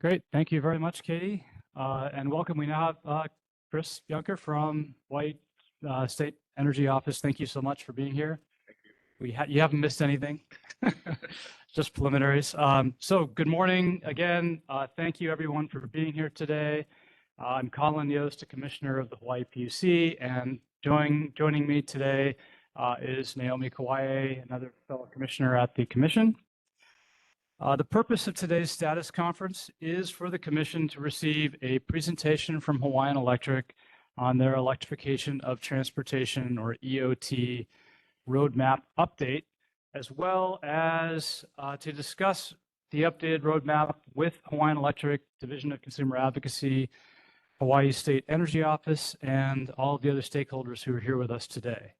Great. Thank you very much, Katie. And welcome. We now have Chris Junker from Hawaii State Energy Office. Thank you so much for being here. Thank you. You haven't missed anything, just preliminaries. So good morning again. Thank you everyone for being here today. I'm Colin Yost, a commissioner of the Hawaii PUC, and joining me today is Naomi Kauai, another fellow commissioner at the commission. The purpose of today's status conference is for the commission to receive a presentation from Hawaiian Electric on their electrification of transportation, or EOT, roadmap update, as well as to discuss the updated roadmap with Hawaiian Electric, Division of Consumer Advocacy, Hawaii State Energy Office, and all of the other stakeholders who are here with us today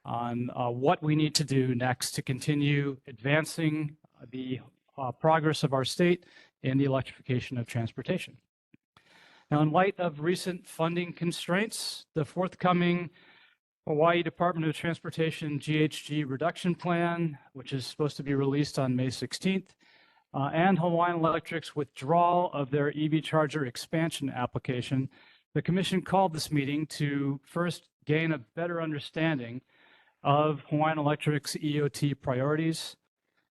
on what we need to do next to continue advancing the progress of our state in the electrification of transportation. Now, in light of recent funding constraints, the forthcoming Hawaii Department of Transportation GHG reduction plan, which is supposed to be released on May 16th, and Hawaiian Electric's withdrawal of their EV charger expansion application, the Commission called this meeting to first gain a better understanding of Hawaiian Electric's EOT priorities,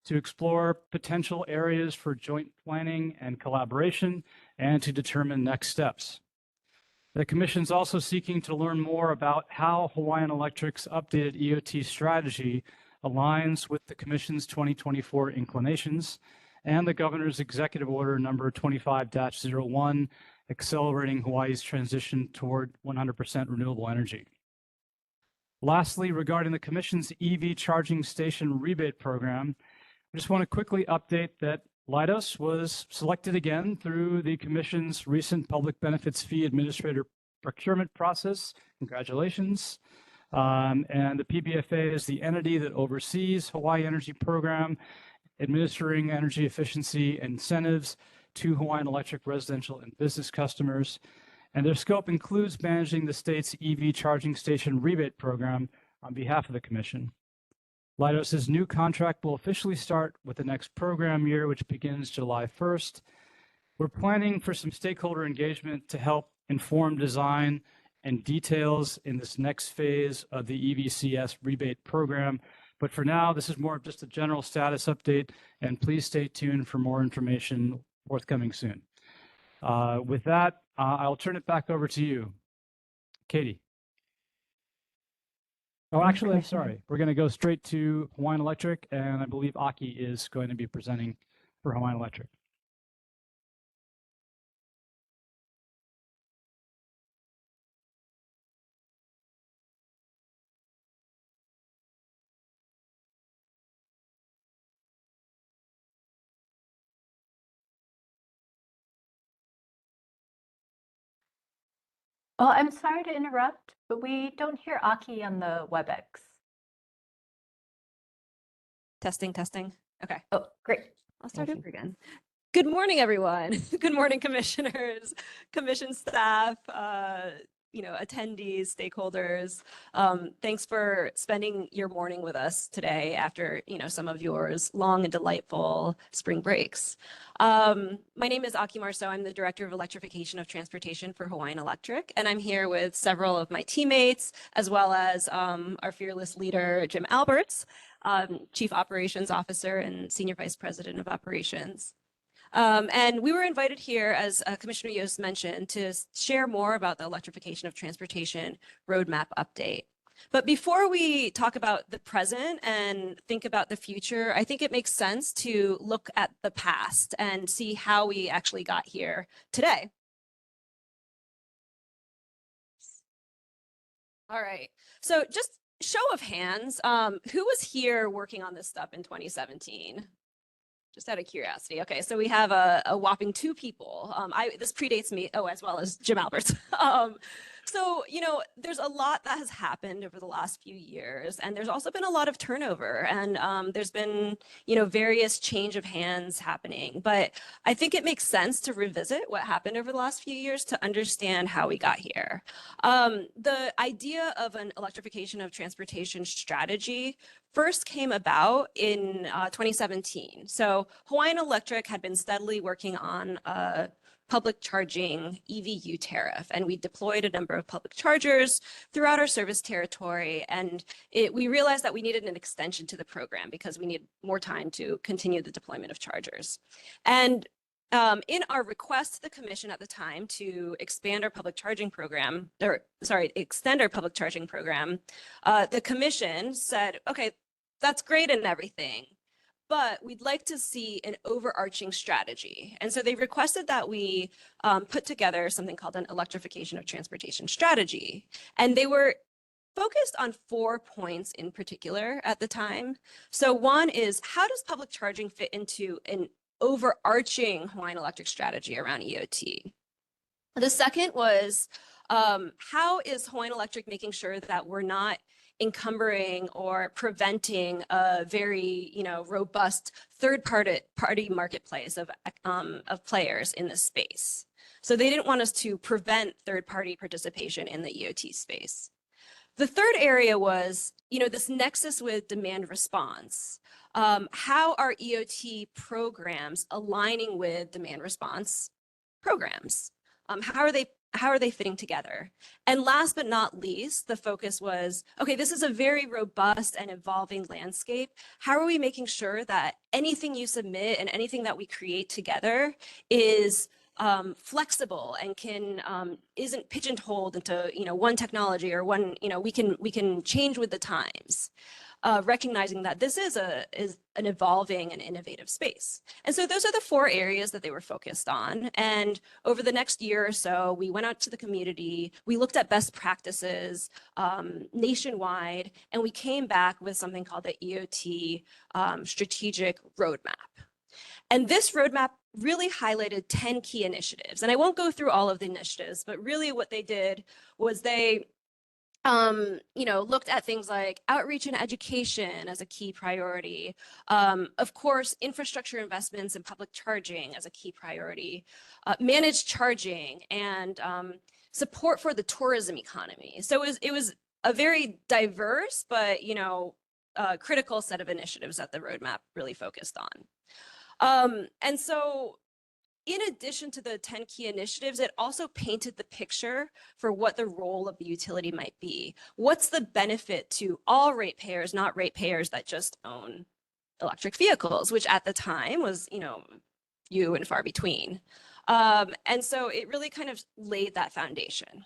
to explore potential areas for joint planning and collaboration, and to determine next steps. The Commission is also seeking to learn more about how Hawaiian Electric's updated EOT strategy aligns with the Commission's 2024 inclinations and the Governor's Executive Order number 25-01, accelerating Hawaii's transition toward 100% renewable energy. Lastly, regarding the Commission's EV charging station rebate program, I just want to quickly update that Leidos was selected again through the Commission's recent Public Benefits Fee Administrator procurement process. Congratulations. And the PBFA is the entity that oversees Hawaii Energy Program, administering energy efficiency incentives to Hawaiian Electric residential and business customers. And their scope includes managing the state's EV charging station rebate program on behalf of the Commission. Leidos' new contract will officially start with the next program year, which begins July 1st. We're planning for some stakeholder engagement to help inform design and details in this next phase of the EVCS rebate program. But for now, this is more of just a general status update, and please stay tuned for more information forthcoming soon. With that, I'll turn it back over to you, Katie. Oh, actually, I'm sorry. We're going to go straight to Hawaiian Electric, and I believe Aki is going to be presenting for Hawaiian Electric. Oh, I'm sorry to interrupt, but we don't hear Aki on the WebEx. Testing. Okay. Oh, great. I'll start over again. Good morning, everyone. Good morning, commissioners, commission staff, attendees, stakeholders. Thanks for spending your morning with us today after, some of yours long and delightful spring breaks. My name is Aki Marceau. I'm the Director of Electrification of Transportation for Hawaiian Electric, and I'm here with several of my teammates, as well as our fearless leader, Jim Alberts, Chief Operations Officer and Senior Vice President of Operations. And we were invited here, as Commissioner Yost mentioned, to share more about the electrification of transportation roadmap update. But before we talk about the present and think about the future, I think it makes sense to look at the past and see how we actually got here today. All right, so just show of hands, who was here working on this stuff in 2017? Just out of curiosity. Okay, so we have a whopping 2 people. This predates me, as well as Jim Alberts. So, there's a lot that has happened over the last few years, and there's also been a lot of turnover, and there's been, various change of hands happening. But I think it makes sense to revisit what happened over the last few years to understand how we got here. The idea of an electrification of transportation strategy first came about in 2017. So Hawaiian Electric had been steadily working on a public charging EVU tariff, and we deployed a number of public chargers throughout our service territory. And we realized that we needed an extension to the program because we need more time to continue the deployment of chargers. And in our request to the commission at the time to expand our public charging program, extend our public charging program, the commission said, okay, that's great and everything, but we'd like to see an overarching strategy. And so they requested that we put together something called an electrification of transportation strategy. And they were focused on 4 points in particular at the time. So one is, how does public charging fit into an overarching Hawaiian Electric strategy around EOT? The second was, how is Hawaiian Electric making sure that we're not encumbering or preventing a very, robust third-party marketplace of players in this space? So they didn't want us to prevent third-party participation in the EOT space. The third area was, this nexus with demand response. How are EOT programs aligning with demand response programs? How are they fitting together? And last but not least, the focus was, okay, this is a very robust and evolving landscape. How are we making sure that anything you submit and anything that we create together is flexible and isn't pigeonholed into one technology or one, we can change with the times, recognizing that this is an evolving and innovative space. And so those are the 4 areas that they were focused on. And over the next year or so, we went out to the community, we looked at best practices nationwide, and we came back with something called the EOT strategic roadmap. And this roadmap really highlighted 10 key initiatives. And I won't go through all of the initiatives, but really what they did was they looked at things like outreach and education as a key priority. Of course, infrastructure investments and public charging as a key priority, managed charging, and support for the tourism economy. So it was a very diverse, but critical set of initiatives that the roadmap really focused on. And so in addition to the 10 key initiatives, it also painted the picture for what the role of the utility might be. What's the benefit to all ratepayers, not ratepayers that just own electric vehicles, which at the time was, few and far between. And so it really kind of laid that foundation.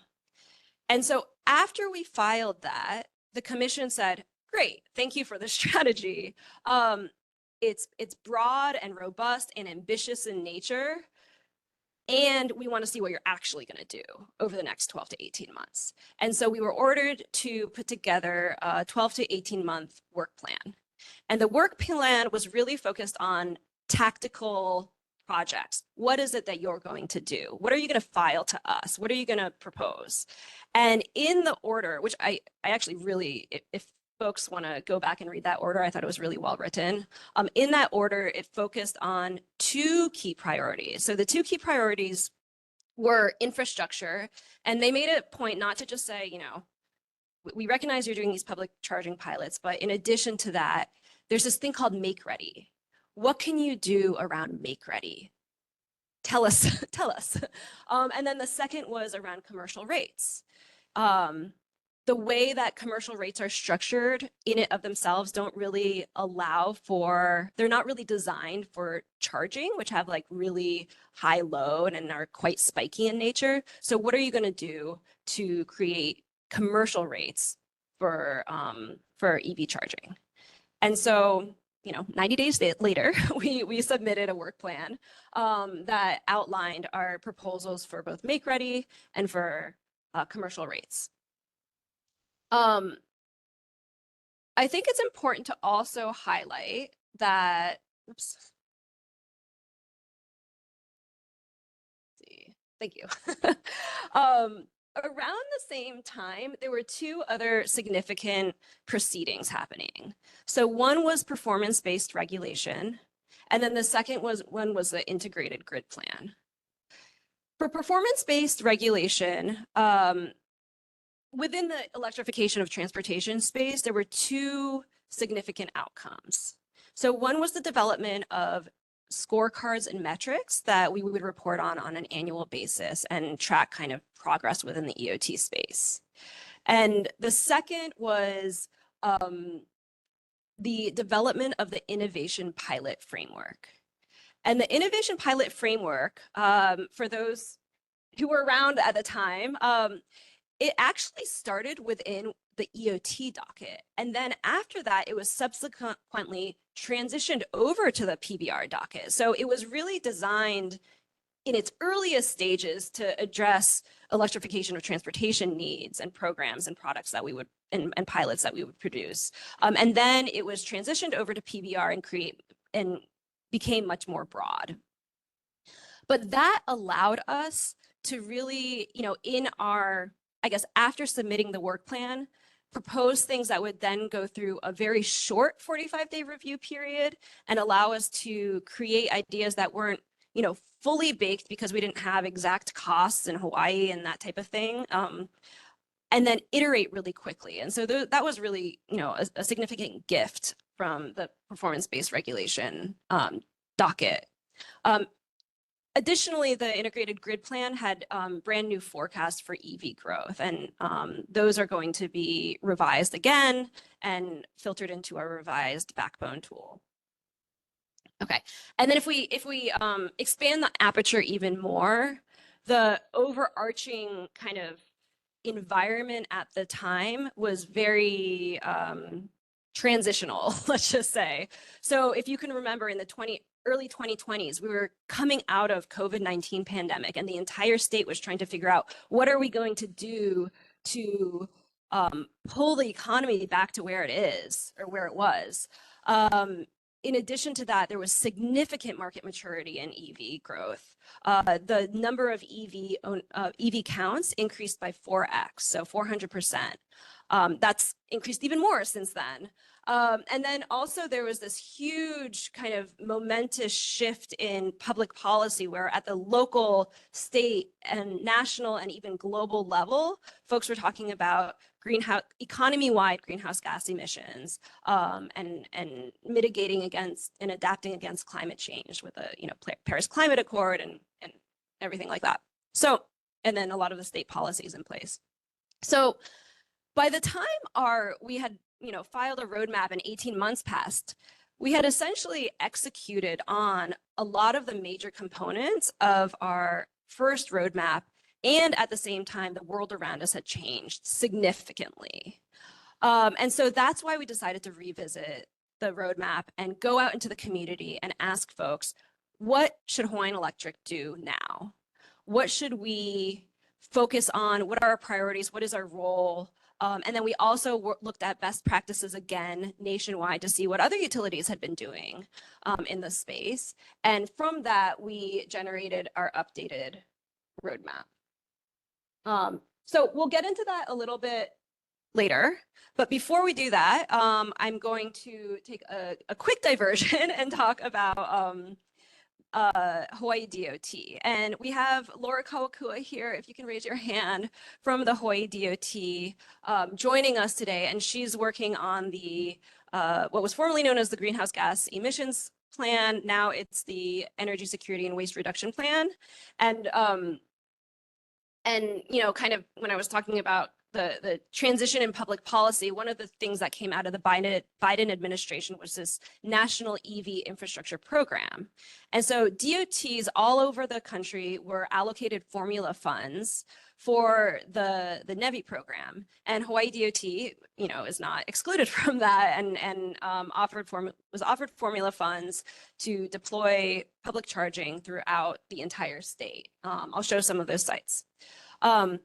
And so after we filed that, the commission said, great, thank you for the strategy. It's broad and robust and ambitious in nature, and we want to see what you're actually going to do over the next 12 to 18 months. And so we were ordered to put together a 12 to 18-month work plan. And the work plan was really focused on tactical projects. What is it that you're going to do? What are you going to file to us? What are you going to propose? And in the order, which I actually really, if folks want to go back and read that order, I thought it was really well written. In that order, it focused on 2 key priorities. So the 2 key priorities were infrastructure, and they made a point not to just say, we recognize you're doing these public charging pilots, but in addition to that, there's this thing called Make Ready. What can you do around Make Ready? Tell us, tell us. And then the second was around commercial rates. The way that commercial rates are structured in and of themselves don't really allow for, they're not really designed for charging, which have like really high load and are quite spiky in nature. So what are you going to do to create commercial rates for EV charging? And so, 90 days later, we submitted a work plan that outlined our proposals for both Make Ready and for commercial rates. I think it's important to also highlight that, oops. Let's see, thank you. around the same time, there were two other significant proceedings happening. So one was performance-based regulation, and then the second one was the integrated grid plan. For performance-based regulation, within the electrification of transportation space, there were two significant outcomes. So one was the development of scorecards and metrics that we would report on an annual basis and track kind of progress within the EOT space. And the second was the development of the innovation pilot framework. And the innovation pilot framework, for those who were around at the time, it actually started within the EOT docket. And then after that, it was subsequently transitioned over to the PBR docket. So it was really designed in its earliest stages to address electrification of transportation needs and programs and products that we would, and pilots that we would produce. And then it was transitioned over to PBR and became much more broad. But that allowed us to really, in our, I guess, after submitting the work plan, propose things that would then go through a very short 45-day review period and allow us to create ideas that weren't, fully baked because we didn't have exact costs in Hawaii and that type of thing, and then iterate really quickly. And so that was really, a significant gift from the performance-based regulation docket. Additionally, the integrated grid plan had brand new forecasts for EV growth, and those are going to be revised again and filtered into our revised backbone tool. Okay, and then if we expand the aperture even more, the overarching kind of environment at the time was very transitional, let's just say. So if you can remember in the early 2020s, we were coming out of COVID-19 pandemic, and the entire state was trying to figure out what are we going to do to pull the economy back to where it is or where it was. In addition to that, there was significant market maturity in EV growth. The number of EV counts increased by 4x, so 400%. That's increased even more since then. And then also there was this huge kind of momentous shift in public policy where at the local, state, and national and even global level, folks were talking about economy-wide greenhouse gas emissions and mitigating against and adapting against climate change with the Paris Climate Accord and everything like that. So, and then a lot of the state policies in place. So by the time we had filed a roadmap and 18 months passed, we had essentially executed on a lot of the major components of our first roadmap. And at the same time, the world around us had changed significantly. And so that's why we decided to revisit the roadmap and go out into the community and ask folks, what should Hawaiian Electric do now? What should we focus on? What are our priorities? What is our role? And then we also looked at best practices again nationwide to see what other utilities had been doing in the space. And from that, we generated our updated roadmap. So we'll get into that a little bit later. But before we do that, I'm going to take a quick diversion and talk about Hawaii DOT. And we have Laura Kawakua here, if you can raise your hand, from the Hawaii DOT joining us today. And she's working on the what was formerly known as the Greenhouse Gas Emissions Plan. Now it's the Energy Security and Waste Reduction Plan. And kind of when I was talking about the transition in public policy, one of the things that came out of the Biden administration was this national EV infrastructure program. And so DOTs all over the country were allocated formula funds for the NEVI program. And Hawaii DOT, is not excluded from that and was offered formula funds to deploy public charging throughout the entire state. I'll show some of those sites. On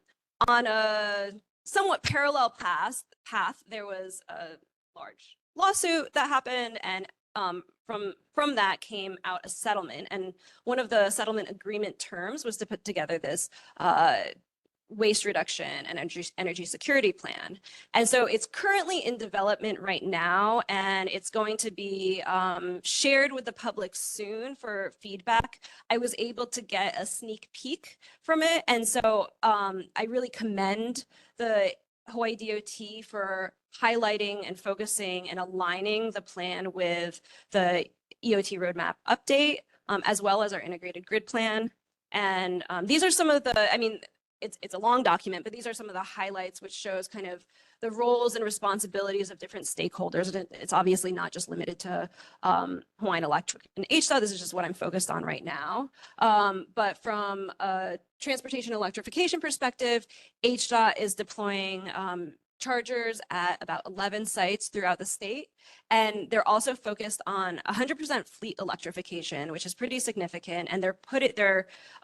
a somewhat parallel path, there was a large lawsuit that happened, and from that came out a settlement. And one of the settlement agreement terms was to put together this waste reduction and energy security plan. And so it's currently in development right now, and it's going to be shared with the public soon for feedback. I was able to get a sneak peek from it. And so I really commend the Hawaii DOT for highlighting and focusing and aligning the plan with the EOT roadmap update, as well as our integrated grid plan. And these are some of the, I mean, it's a long document, but these are some of the highlights, which shows kind of the roles and responsibilities of different stakeholders. And it's obviously not just limited to Hawaiian Electric and HDOT. This is just what I'm focused on right now. But from a transportation electrification perspective, HDOT is deploying chargers at about 11 sites throughout the state. And they're also focused on 100% fleet electrification, which is pretty significant. And they're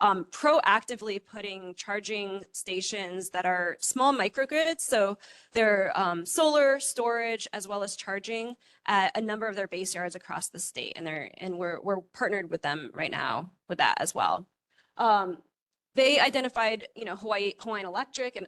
proactively putting charging stations that are small microgrids. So they're solar storage as well as charging at a number of their base yards across the state. And we're partnered with them right now with that as well. They identified, Hawaiian Electric, and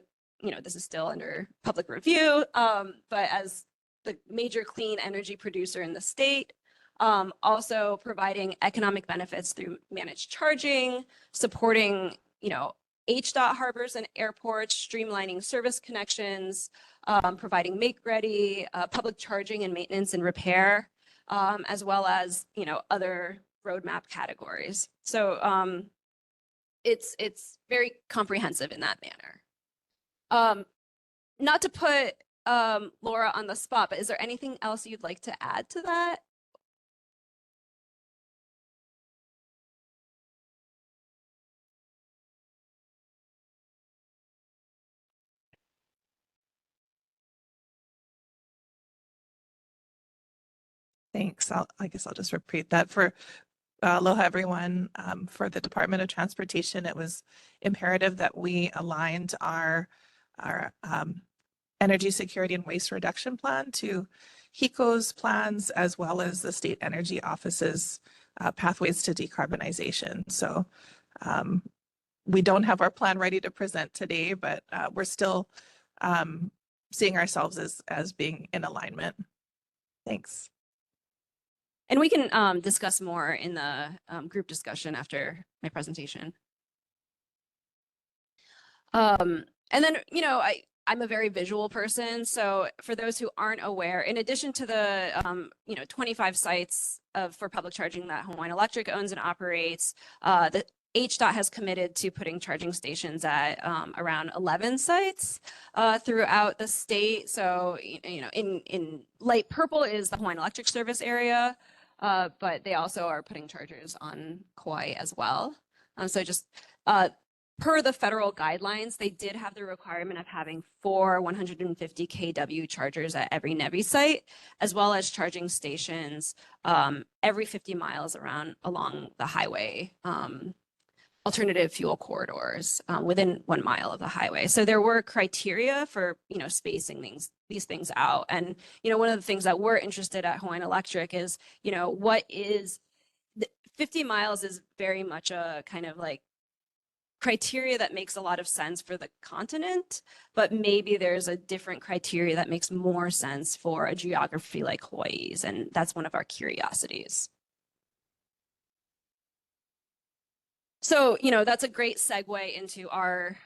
this is still under public review, but as the major clean energy producer in the state, also providing economic benefits through managed charging, supporting, HDOT harbors and airports, streamlining service connections, providing make-ready, public charging and maintenance and repair, as well as, other roadmap categories. So it's very comprehensive in that manner. Not to put Laura on the spot, but is there anything else you'd like to add to that? Thanks. I guess I'll just repeat that for aloha, everyone. For the Department of Transportation, it was imperative that we aligned our energy security and waste reduction plan to HECO's plans, as well as the State Energy Office's pathways to decarbonization. So we don't have our plan ready to present today, but we're still seeing ourselves as being in alignment. Thanks. And we can discuss more in the group discussion after my presentation. And then, I'm a very visual person. So for those who aren't aware, in addition to the 25 sites for public charging that Hawaiian Electric owns and operates, the HDOT has committed to putting charging stations at around 11 sites throughout the state. So, in light purple is the Hawaiian Electric service area, but they also are putting chargers on Kauai as well. So just per the federal guidelines, they did have the requirement of having 4 150 kW chargers at every NEVI site, as well as charging stations every 50 miles along the highway, alternative fuel corridors within 1 mile of the highway. So there were criteria for, spacing these things out. And, one of the things that we're interested at Hawaiian Electric is, what is 50 miles is very much a kind of like criteria that makes a lot of sense for the continent, but maybe there's a different criteria that makes more sense for a geography like Hawaii's. And that's one of our curiosities. So, that's a great segue into our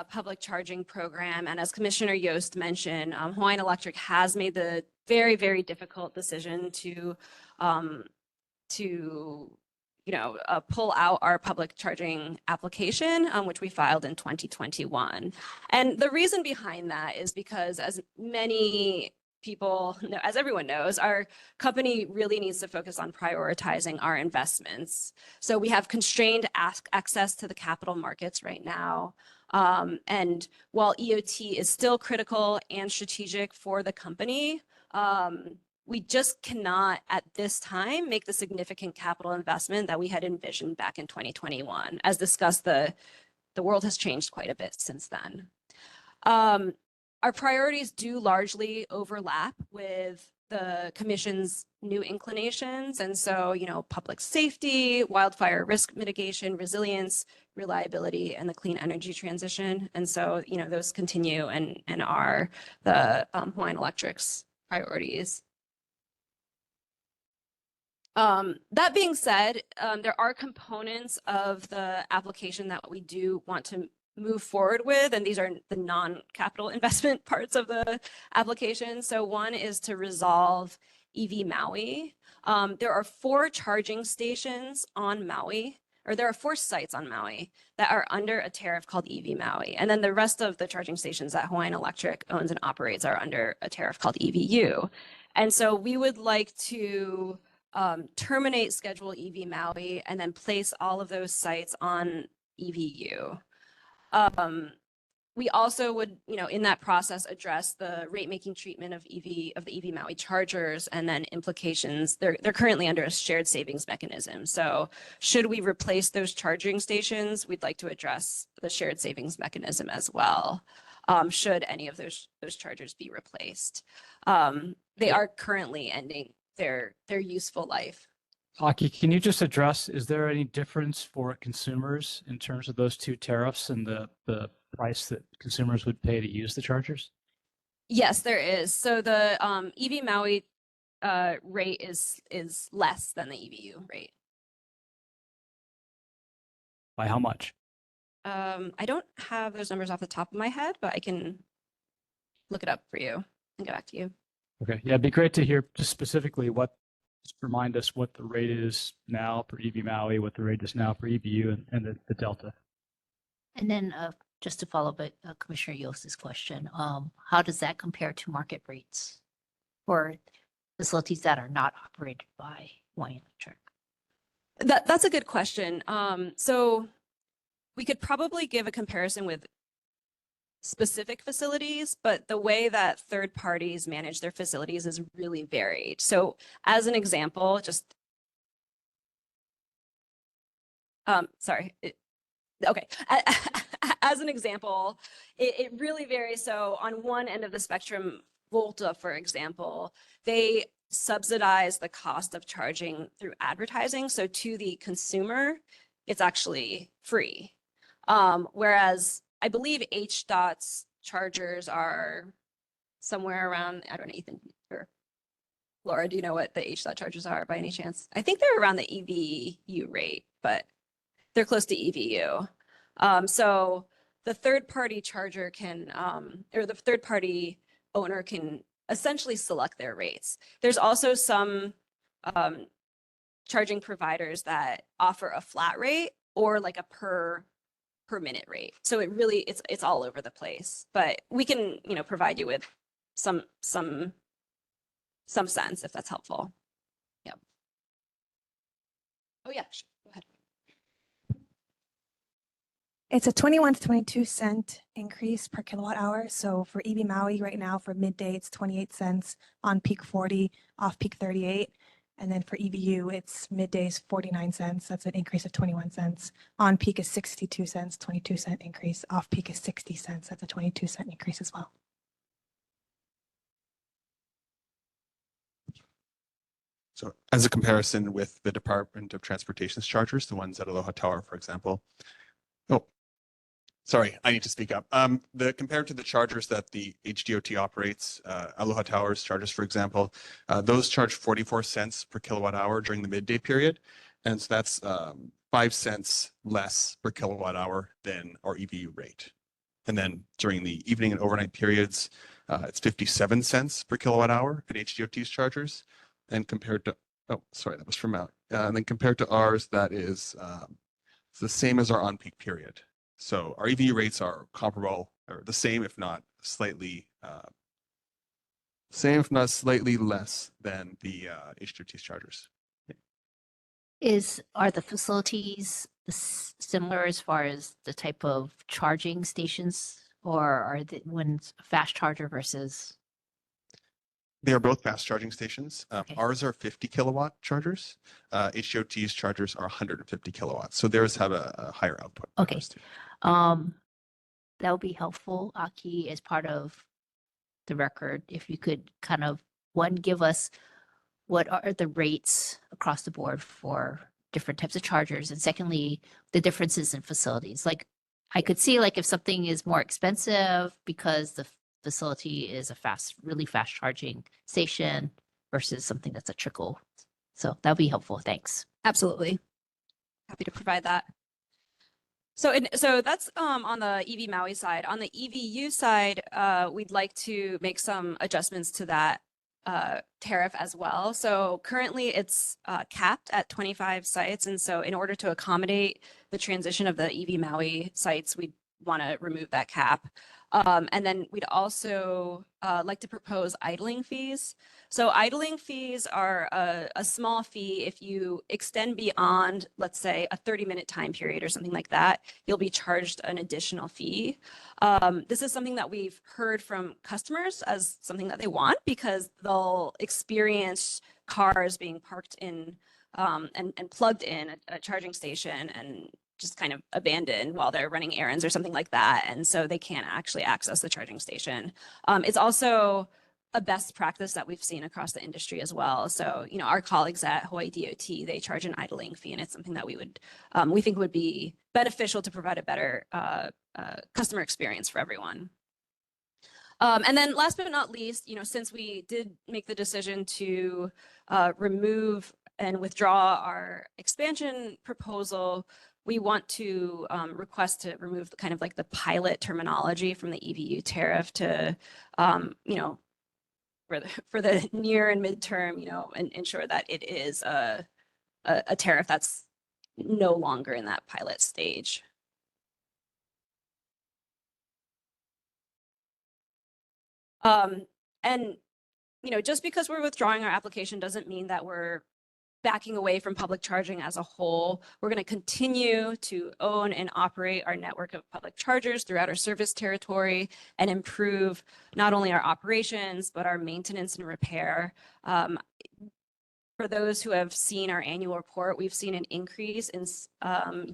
public charging program. And as Commissioner Yost mentioned, Hawaiian Electric has made the very, very difficult decision to pull out our public charging application, which we filed in 2021. And the reason behind that is because, as many people know, as everyone knows, our company really needs to focus on prioritizing our investments. So we have constrained access to the capital markets right now. And while EOT is still critical and strategic for the company, we just cannot at this time make the significant capital investment that we had envisioned back in 2021. As discussed, the world has changed quite a bit since then. Our priorities do largely overlap with the Commission's new inclinations. And so, public safety, wildfire risk mitigation, resilience, reliability, and the clean energy transition. And so, those continue and are the Hawaiian Electric's priorities. That being said, there are components of the application that we do want to move forward with, and these are the non-capital investment parts of the application. So one is to resolve EV Maui. There are 4 charging stations on Maui, or there are 4 sites on Maui that are under a tariff called EV Maui. And then the rest of the charging stations that Hawaiian Electric owns and operates are under a tariff called EVU. And so we would like to terminate Schedule EV Maui and then place all of those sites on EVU. We also would, in that process, address the rate-making treatment of the EV Maui chargers and then implications. They're currently under a shared savings mechanism. So should we replace those charging stations, we'd like to address the shared savings mechanism as well. Should any of those chargers be replaced. They are currently ending their useful life. Aki, can you just address, is there any difference for consumers in terms of those 2 tariffs and the price that consumers would pay to use the chargers? Yes, there is. So the EV Maui rate is less than the EVU rate. By how much? I don't have those numbers off the top of my head, but I can look it up for you and get back to you. Okay, yeah, it'd be great to hear just specifically just remind us what the rate is now for EV Maui, what the rate is now for EVU and the delta. And then just to follow up Commissioner Yost's question, how does that compare to market rates for facilities that are not operated by Hawaiian Electric? That's a good question. So we could probably give a comparison with specific facilities, but the way that third parties manage their facilities is really varied. So as an example, as an example, it really varies. So on one end of the spectrum, Volta, for example, they subsidize the cost of charging through advertising. So to the consumer, it's actually free. Whereas I believe HDOT's chargers are somewhere around, I don't know, Ethan or Laura, do you know what the HDOT chargers are by any chance? I think they're around the EVU rate, but they're close to EVU. So the third-party charger can, or the third-party owner can essentially select their rates. There's also some charging providers that offer a flat rate or like a per minute rate. So it really, it's all over the place, but we can, provide you with some sense if that's helpful. Yep. Oh yeah, sure. Go ahead. It's a 21 to 22 cent increase per kilowatt hour. So for EV Maui right now for midday, it's 28 cents, on peak 40, off peak 38. And then for EVU, it's middays 49 cents. That's an increase of 21 cents. On peak is 62 cents, 22-cent increase. Off peak is 60 cents. That's a 22-cent increase as well. So as a comparison with the Department of Transportation's chargers, the ones at Aloha Tower, for example. Oh, sorry, I need to speak up. Compared to the chargers that the HDOT operates, Aloha Tower's chargers, for example, those charge 44 cents per kilowatt hour during the midday period. And so that's 5 cents less per kilowatt hour than our EVU rate. And then during the evening and overnight periods, it's 57 cents per kilowatt hour at HDOT's chargers. And compared to, oh, sorry, that was from out. And then compared to ours, that is it's the same as our on-peak period. So our EVU rates are comparable, or the same, if not slightly, less than the HDOT's chargers. Are the facilities similar as far as the type of charging stations, or are the ones fast charger versus? They are both fast charging stations. Okay. Ours are 50 kilowatt chargers. HDOT's chargers are 150 kilowatts. So theirs have a higher output. than Okay. ours do. That would be helpful, Aki, as part of the record. If you could kind of, one, give us what are the rates across the board for different types of chargers? And secondly, the differences in facilities. Like I could see like if something is more expensive because the facility is a really fast charging station versus something that's a trickle. So that'll be helpful. Thanks. Absolutely. Happy to provide that. So that's on the EV Maui side. On the EVU side, we'd like to make some adjustments to that tariff as well. So currently it's capped at 25 sites. And so in order to accommodate the transition of the EV Maui sites, we want to remove that cap. And then we'd also like to propose idling fees. So idling fees are a small fee. If you extend beyond, let's say, a 30-minute time period or something like that, you'll be charged an additional fee. This is something that we've heard from customers as something that they want because they'll experience cars being parked in and plugged in a charging station and just kind of abandoned while they're running errands or something like that. And so they can't actually access the charging station. It's also a best practice that we've seen across the industry as well. So, you know, our colleagues at Hawaii DOT, they charge an idling fee, and it's something that we think would be beneficial to provide a better customer experience for everyone. And then last but not least, you know, since we did make the decision to remove and withdraw our expansion proposal, we want to request to remove the kind of like the pilot terminology from the EVU tariff to, you know, for the near and midterm, you know, and ensure that it is a tariff that's no longer in that pilot stage. And, you know, just because we're withdrawing our application doesn't mean that we're backing away from public charging as a whole. We're going to continue to own and operate our network of public chargers throughout our service territory and improve not only our operations, but our maintenance and repair. For those who have seen our annual report, we've seen an increase in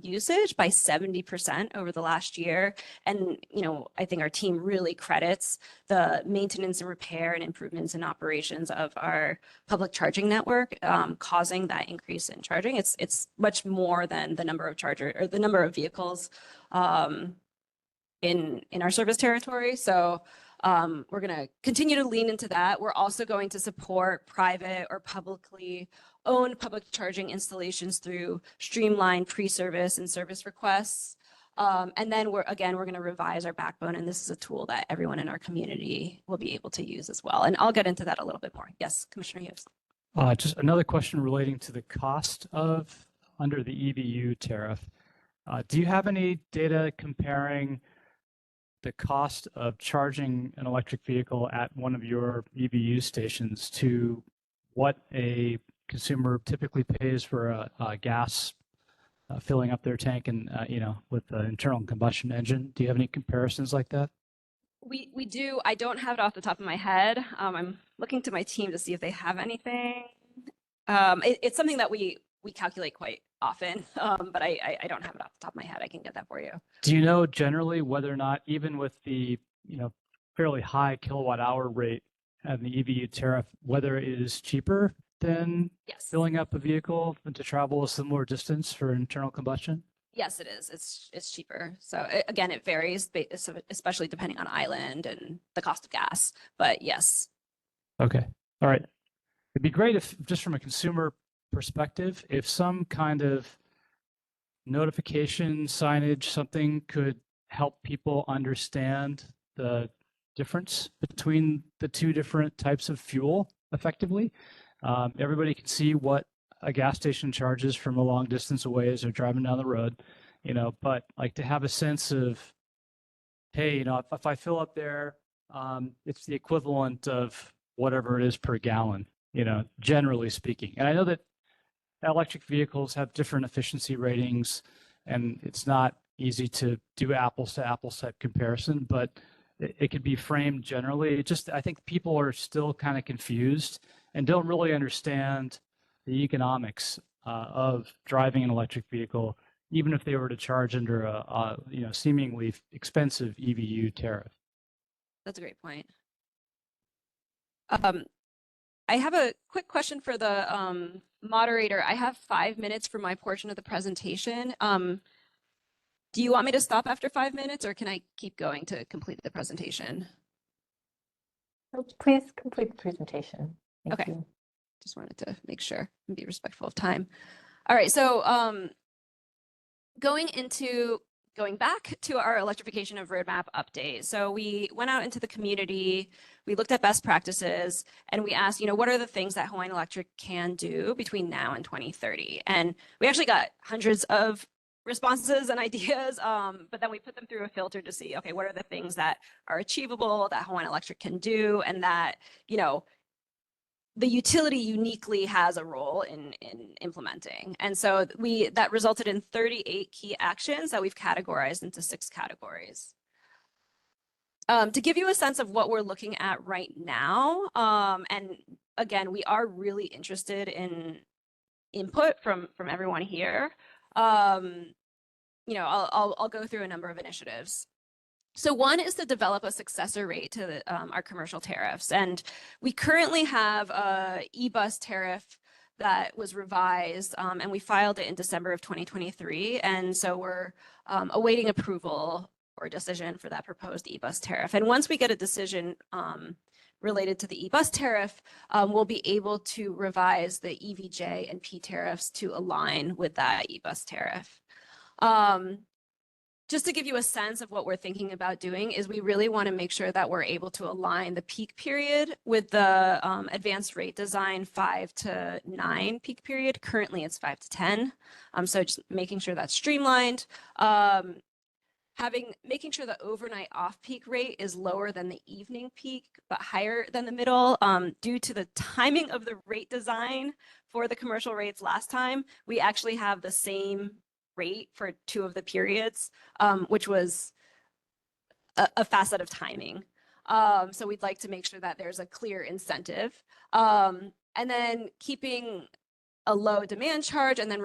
usage by 70% over the last year. And, you know, I think our team really credits the maintenance and repair and improvements in operations of our public charging network causing that increase in charging. It's much more than the number of the number of vehicles in our service territory. So we're going to continue to lean into that. We're also going to support private or publicly owned public charging installations through streamlined pre-service and service requests. And then we're going to revise our backbone. And this is a tool that everyone in our community will be able to use as well. And I'll get into that a little bit more. Yes, Commissioner Hughes. Just another question relating to the cost of under the EVU tariff. Do you have any data comparing the cost of charging an electric vehicle at one of your EVU stations to what a consumer typically pays for a gas filling up their tank and, you know, with the internal combustion engine? Do you have any comparisons like that? We do. I don't have it off the top of my head. I'm looking to my team to see if they have anything. It's something that we calculate quite often, but I don't have it off the top of my head. I can get that for you. Do you know generally whether or not, even with the, you know, fairly high kilowatt hour rate and the EVU tariff, whether it is cheaper than Yes. filling up a vehicle to travel a similar distance for internal combustion? Yes, it is. It's cheaper. So again, it varies, especially depending on island and the cost of gas. But yes. Okay. All right. It'd be great if, just from a consumer perspective, if some kind of notification, signage, something could help people understand the difference between the two different types of fuel effectively. Everybody can see what a gas station charges from a long distance away as they're driving down the road, you know, but like to have a sense of, hey, you know, if I fill up there, it's the equivalent of whatever it is per gallon, you know, generally speaking. And I know that electric vehicles have different efficiency ratings, and it's not easy to do apples to apples type comparison, but it could be framed generally. It just, I think people are still kind of confused and don't really understand the economics of driving an electric vehicle, even if they were to charge under a you know, seemingly expensive EVU tariff. That's a great point. I have a quick question for the moderator. I have 5 minutes for my portion of the presentation. Do you want me to stop after 5 minutes, or can I keep going to complete the presentation? So please complete the presentation. Thank Okay. you. Just wanted to make sure and be respectful of time. All right, so going back to our electrification of roadmap update. So we went out into the community, we looked at best practices, and we asked, what are the things that Hawaiian Electric can do between now and 2030? And we actually got hundreds of responses and ideas, but then we put them through a filter to see, okay, what are the things that are achievable that Hawaiian Electric can do, and that, the utility uniquely has a role in implementing. And so that resulted in 38 key actions that we've categorized into 6 categories. To give you a sense of what we're looking at right now, and again, we are really interested in input from everyone here. I'll go through a number of initiatives. So one is to develop a successor rate to our commercial tariffs. And we currently have a e-bus tariff that was revised, and we filed it in December of 2023. And so we're awaiting approval or decision for that proposed e-bus tariff. And once we get a decision related to the e-bus tariff, we'll be able to revise the EVJ and P tariffs to align with that e-bus tariff. Just to give you a sense of what we're thinking about doing is we really want to make sure that we're able to align the peak period with the advanced rate design 5 to 9 peak period. Currently it's 5 to 10. So just making sure that's streamlined. Making sure the overnight off-peak rate is lower than the evening peak, but higher than the middle. Due to the timing of the rate design for the commercial rates last time, we actually have the same rate for 2 of the periods, which was a facet of timing. So we'd like to make sure that there's a clear incentive. And then keeping a low demand charge, and then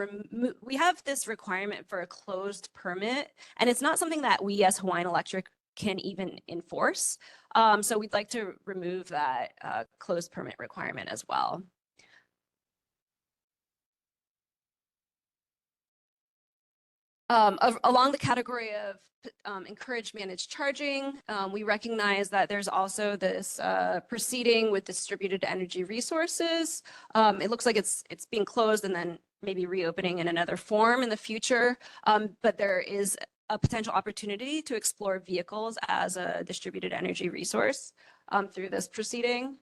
we have this requirement for a closed permit, and it's not something that we as Hawaiian Electric can even enforce. So we'd like to remove that closed permit requirement as well. Along the category of encourage managed charging, we recognize that there's also this proceeding with distributed energy resources. It looks like it's being closed and then maybe reopening in another form in the future, but there is a potential opportunity to explore vehicles as a distributed energy resource through this proceeding.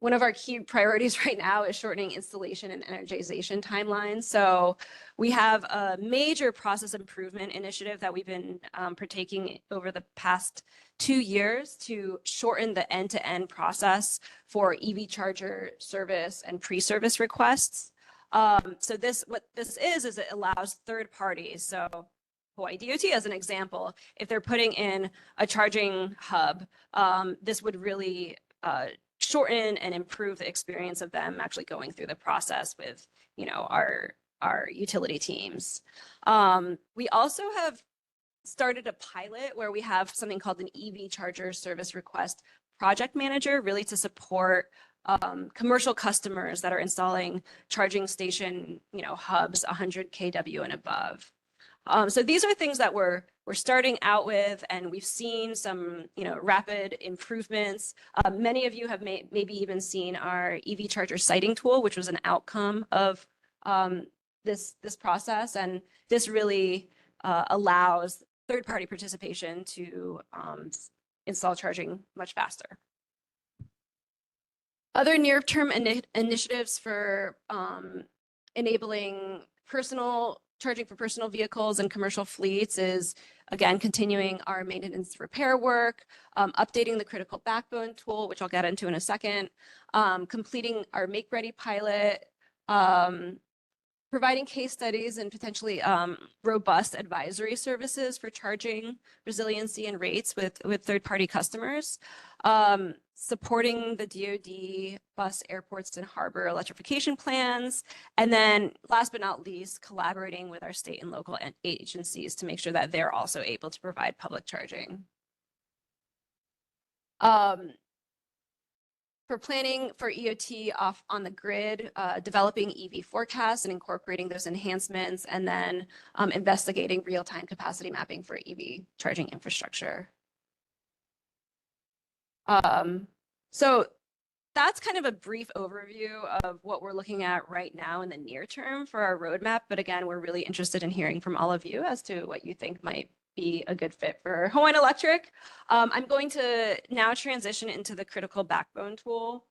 One of our key priorities right now is shortening installation and energization timelines. So we have a major process improvement initiative that we've been partaking over the past 2 years to shorten the end-to-end process for EV charger service and pre-service requests. So what this is it allows third parties, so Hawaii DOT as an example, if they're putting in a charging hub, this would really shorten and improve the experience of them actually going through the process with, our utility teams. We also have started a pilot where we have something called an EV charger service request project manager, really to support commercial customers that are installing charging station, hubs 100 kW and above. So these are things that we're starting out with, and we've seen some, rapid improvements. Many of you have maybe even seen our EV charger siting tool, which was an outcome of this process, and this really allows third-party participation to install charging much faster. Other near-term initiatives for enabling charging for personal vehicles and commercial fleets is, again, continuing our maintenance repair work, updating the critical backbone tool, which I'll get into in a second, completing our make-ready pilot, providing case studies and potentially robust advisory services for charging resiliency and rates with third-party customers, supporting the DoD bus, airports, and harbor electrification plans, and then last but not least, collaborating with our state and local agencies to make sure that they're also able to provide public charging. for planning for EOT off on the grid, developing EV forecasts and incorporating those enhancements, and then investigating real-time capacity mapping for EV charging infrastructure. So that's kind of a brief overview of what we're looking at right now in the near term for our roadmap. But again, we're really interested in hearing from all of you as to what you think might be a good fit for Hawaiian Electric. I'm going to now transition into the critical backbone tool.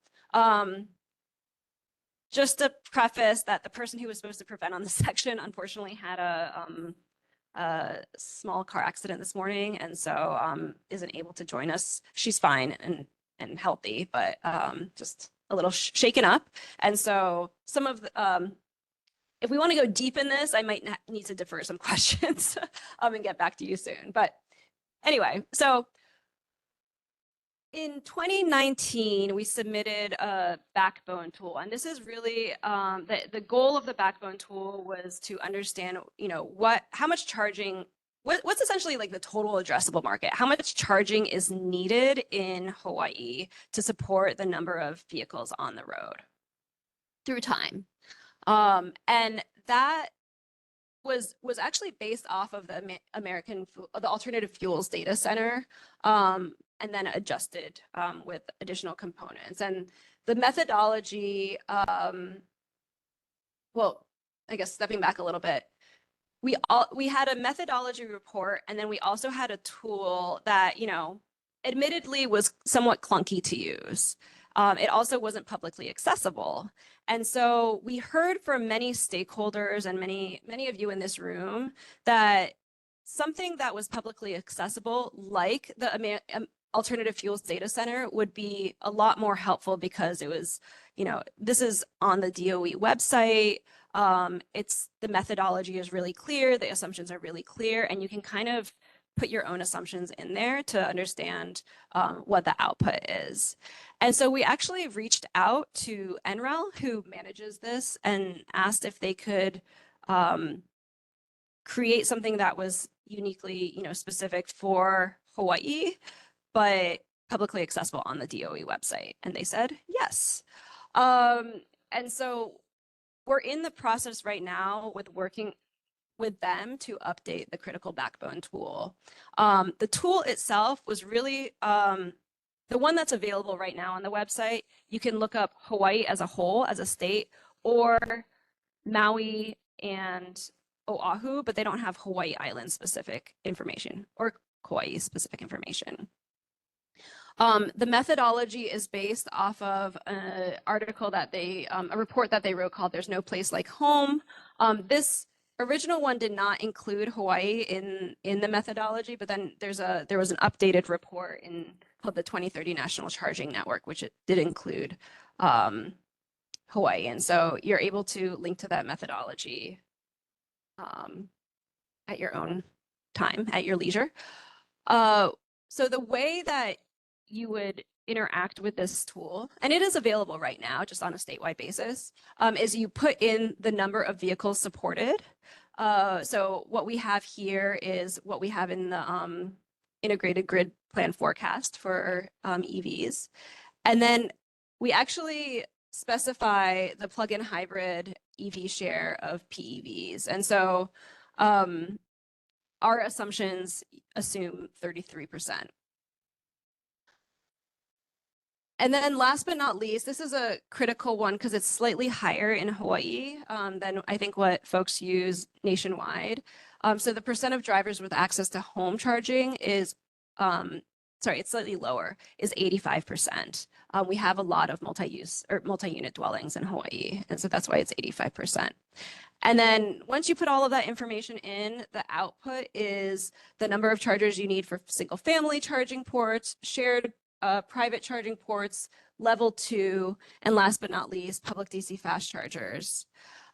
Just to preface that the person who was supposed to present on this section unfortunately had a small car accident this morning, and so isn't able to join us. She's fine and healthy, but just a little shaken up. And so some of the, if we want to go deep in this, I might need to defer some questions and get back to you soon. But anyway, so in 2019, we submitted a backbone tool, and this is really the goal of the backbone tool was to understand, how much charging, what's essentially like the total addressable market, how much charging is needed in Hawaii to support the number of vehicles on the road through time. And that was actually based off of the the Alternative Fuels Data Center, and then adjusted with additional components. And the methodology, well, I guess stepping back a little bit, we had a methodology report, and then we also had a tool that, admittedly was somewhat clunky to use. It also wasn't publicly accessible. And so we heard from many stakeholders and many of you in this room that something that was publicly accessible, like the Alternative Fuels Data Center, would be a lot more helpful, because it was, this is on the DOE website. The methodology is really clear, the assumptions are really clear, and you can kind of put your own assumptions in there to understand what the output is. And so we actually reached out to NREL, who manages this, and asked if they could create something that was uniquely, specific for Hawaii, but publicly accessible on the DOE website. And they said yes. And so we're in the process right now with working with them to update the critical backbone tool. The tool itself was really the one that's available right now on the website. You can look up Hawaii as a whole, as a state, or Maui and Oahu, but they don't have Hawaii Island specific information or Kauai specific information. The methodology is based off of an article that they, a report that they wrote called "There's No Place Like Home." This original one did not include Hawaii in the methodology, but then there was an updated report called the 2030 National Charging Network, which it did include Hawaii. And so you're able to link to that methodology at your own time, at your leisure. So the way that you would interact with this tool, and it is available right now just on a statewide basis, is you put in the number of vehicles supported. So what we have here is what we have in the integrated grid plan forecast for EVs. And then we actually specify the plug-in hybrid EV share of PEVs. And so our assumptions assume 33%. And then last but not least, this is a critical one because it's slightly higher in Hawaii than I think what folks use nationwide. So the percent of drivers with access to home charging is, it's slightly lower, is 85%. We have a lot of multi-use or multi-unit dwellings in Hawaii, and so that's why it's 85%. And then once you put all of that information in, the output is the number of chargers you need for single family charging ports, shared private charging ports, level 2, and last but not least, public DC fast chargers.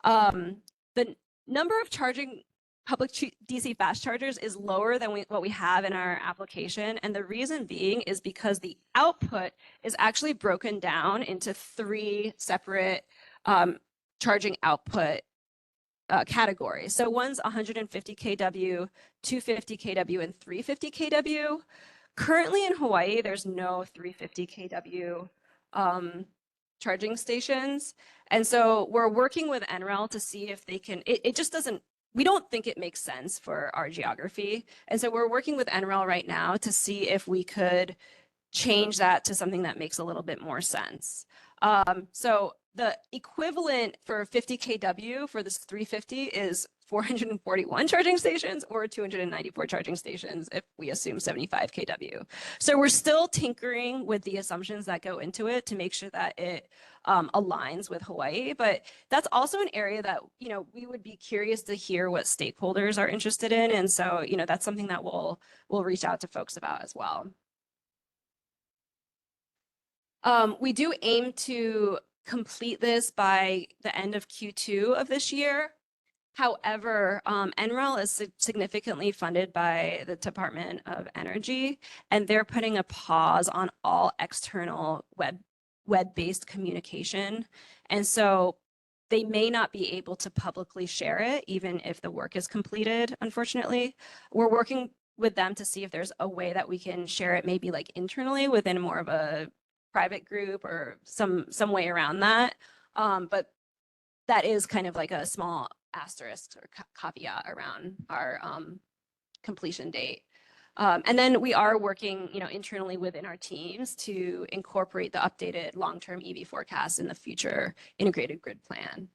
The number of charging public DC fast chargers is lower than what we have in our application. And the reason being is because the output is actually broken down into 3 separate charging output categories. So one's 150 kW, 250 kW, and 350 kW. Currently in Hawaii, there's no 350 kW charging stations. And so we're working with NREL to see if they can, it just doesn't, we don't think it makes sense for our geography. And so we're working with NREL right now to see if we could change that to something that makes a little bit more sense. So the equivalent for 50 kW for this 350 is 441 charging stations or 294 charging stations if we assume 75 kW. So we're still tinkering with the assumptions that go into it to make sure that it aligns with Hawaii. But that's also an area that, you know, we would be curious to hear what stakeholders are interested in. And so, you know, that's something that we'll reach out to folks about as well. We do aim to complete this by the end of Q2 of this year. However, NREL is significantly funded by the Department of Energy, and they're putting a pause on all external web-based communication. And so they may not be able to publicly share it, even if the work is completed, unfortunately. We're working with them to see if there's a way that we can share it maybe like internally within more of a private group or some way around that. But that is kind of like a small asterisk or caveat around our completion date. And then we are working, you know, internally within our teams to incorporate the updated long-term EV forecast in the future integrated grid plan.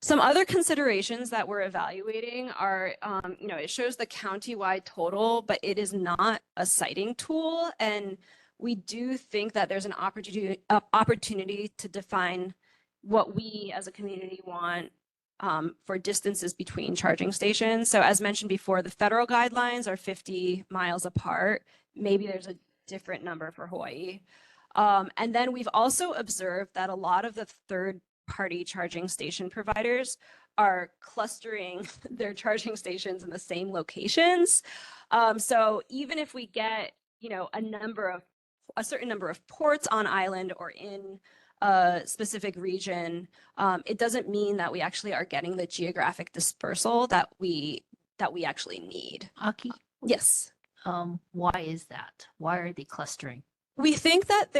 Some other considerations that we're evaluating are, you know, it shows the county-wide total, but it is not a siting tool. And we do think that there's an opportunity to define what we as a community want for distances between charging stations. So as mentioned before, the federal guidelines are 50 miles apart. Maybe there's a different number for Hawaii. And then we've also observed that a lot of the third-party charging station providers are clustering their charging stations in the same locations. So even if we get, you know, a certain number of ports on island or in a specific region, it doesn't mean that we actually are getting the geographic dispersal that we actually need. Aki, Yes. why is that? Why are they clustering? We think that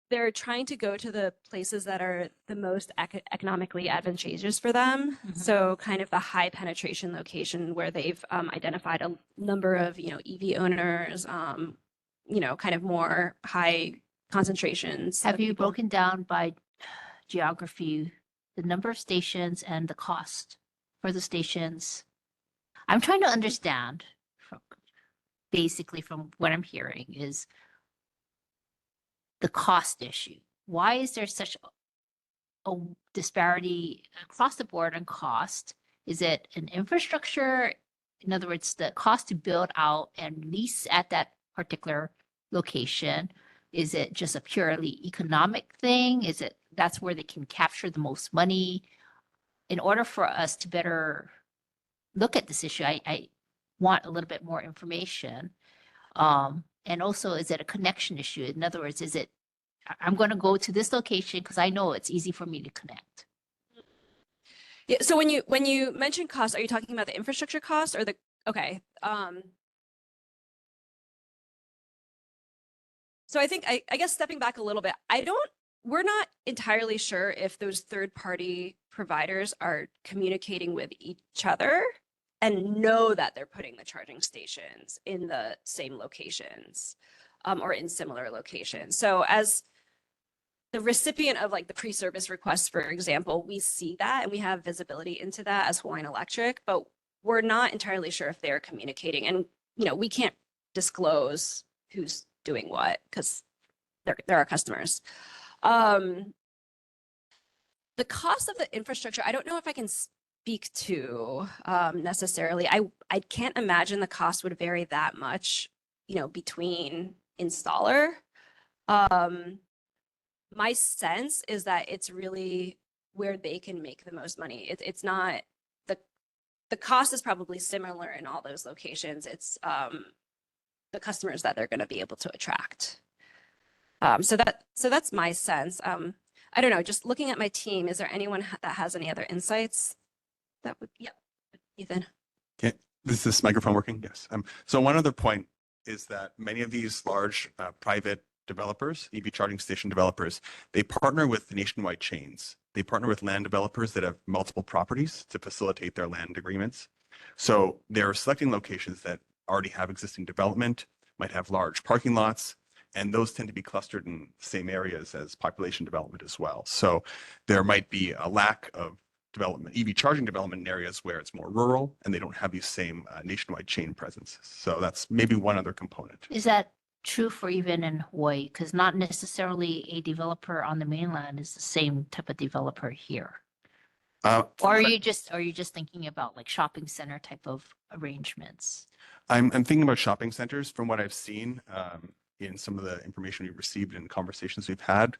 they're trying to go to the places that are the most economically advantageous for them. Mhm. So kind of the high penetration location where they've identified a number of, you know, EV owners, you know, kind of more high concentrations. Have of you people. broken down by geography the number of stations and the cost for the stations? I'm trying to understand basically from what I'm hearing is the cost issue. Why is there such a disparity across the board on cost? Is it an infrastructure? In other words, the cost to build out and lease at that particular location? Is it just a purely economic thing? Is it that's where they can capture the most money? In order for us to better look at this issue, I want a little bit more information. And also, is it a connection issue? In other words, is it, I'm going to go to this location because I know it's easy for me to connect. Yeah. So when you mention cost, are you talking about the infrastructure cost or the, okay. So I think, I guess stepping back a little bit, we're not entirely sure if those third-party providers are communicating with each other and know that they're putting the charging stations in the same locations or in similar locations. So as the recipient of like the pre-service request, for example, we see that and we have visibility into that as Hawaiian Electric, but we're not entirely sure if they're communicating. And, you know, we can't disclose who's doing what because they're our customers. The cost of the infrastructure, I don't know if I can speak to necessarily. I can't imagine the cost would vary that much, you know, between installer. My sense is that it's really where they can make the most money. It's not the cost is probably similar in all those locations. It's the customers that they're going to be able to attract. So that's my sense. I don't know, just looking at my team, is there anyone that has any other insights? That would, yeah, Ethan. Okay, is this microphone working? Yes. So one other point is that many of these large private developers, EV charging station developers, they partner with nationwide chains. They partner with land developers that have multiple properties to facilitate their land agreements. So they're selecting locations that already have existing development, might have large parking lots, and those tend to be clustered in the same areas as population development as well. So there might be a lack of development, EV charging development in areas where it's more rural and they don't have these same nationwide chain presences. So that's maybe one other component. Is that true for even in Hawaii? Because not necessarily a developer on the mainland is the same type of developer here. Or are you just thinking about like shopping center type of arrangements? I'm thinking about shopping centers. From what I've seen in some of the information we've received and conversations we've had,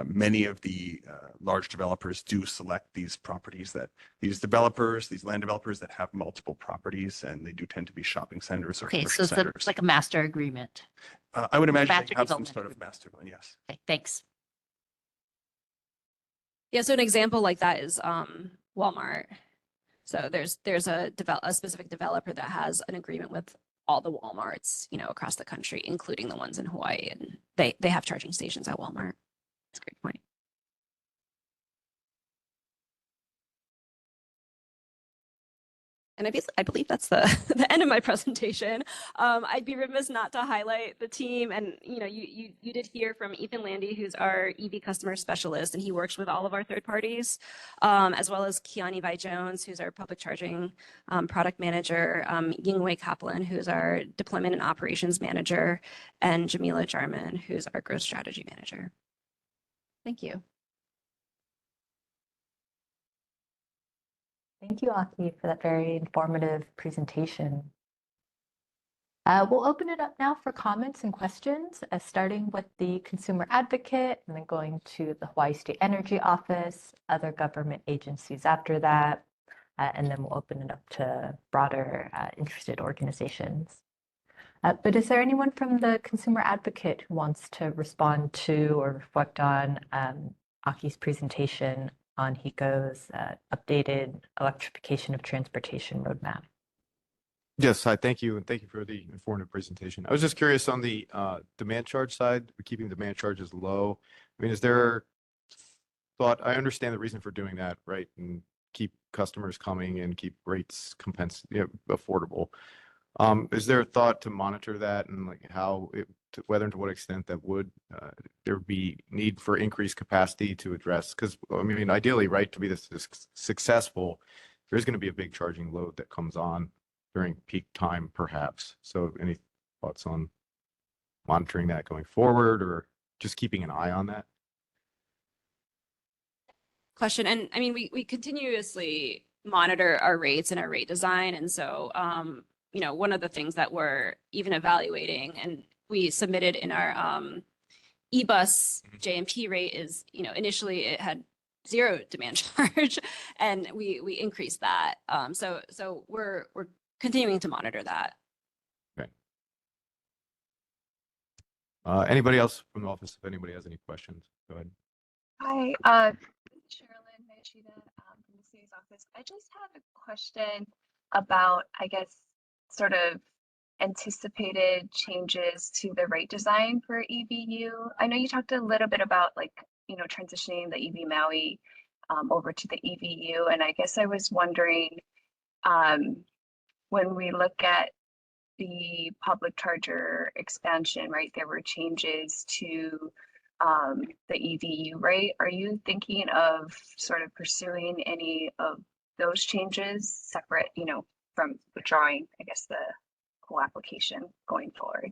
many of the large developers do select these properties that these land developers that have multiple properties, and they do tend to be shopping centers or Okay, so commercial it's centers. like a master agreement. I would imagine master they have some development sort of agreement. master plan, yes. Okay, thanks. Yeah, so an example like that is Walmart. So there's a specific developer that has an agreement with all the Walmarts, across the country, including the ones in Hawaii, and they have charging stations at Walmart. That's a great point. And I believe that's the the end of my presentation. I'd be remiss not to highlight the team. And you did hear from Ethan Landy, who's our EV customer specialist, and he works with all of our third parties, as well as Kiani Vi Jones, who's our public charging product manager, Yingwei Kaplan, who's our deployment and operations manager, and Jamila Jarman, who's our growth strategy manager. Thank you. Thank you, Aki, for that very informative presentation. We'll open it up now for comments and questions, starting with the consumer advocate and then going to the Hawaii State Energy Office, other government agencies after that, and then we'll open it up to broader interested organizations. But is there anyone from the consumer advocate who wants to respond to or reflect on Aki's presentation on HECO's updated electrification of transportation roadmap? Yes, hi, thank you, and thank you for the informative presentation. I was just curious on the demand charge side, we're keeping demand charges low. I mean, is there thought, I understand the reason for doing that, right? And keep customers coming and keep rates affordable. Is there a thought to monitor that and like whether and to what extent that would there be need for increased capacity to address? Because I mean, ideally, right, to be this successful, there's going to be a big charging load that comes on during peak time, perhaps. So any thoughts on monitoring that going forward or just keeping an eye on that? Question. And I mean, we continuously monitor our rates and our rate design. And so, one of the things that we're even evaluating and we submitted in our e-bus JMP rate is, initially it had 0 demand charge and we increased that. So we're continuing to monitor that. Okay. Anybody else from the office? If anybody has any questions, go ahead. Hi, this is Sherilyn Mayashida from the city's office. I just have a question about, I guess, sort of anticipated changes to the rate design for EVU. I know you talked a little bit about transitioning the EV Maui over to the EVU, and I guess I was wondering when we look at the public charger expansion, right, there were changes to the EVU rate. Are you thinking of sort of pursuing any of those changes separate, from withdrawing, I guess, the whole application going forward?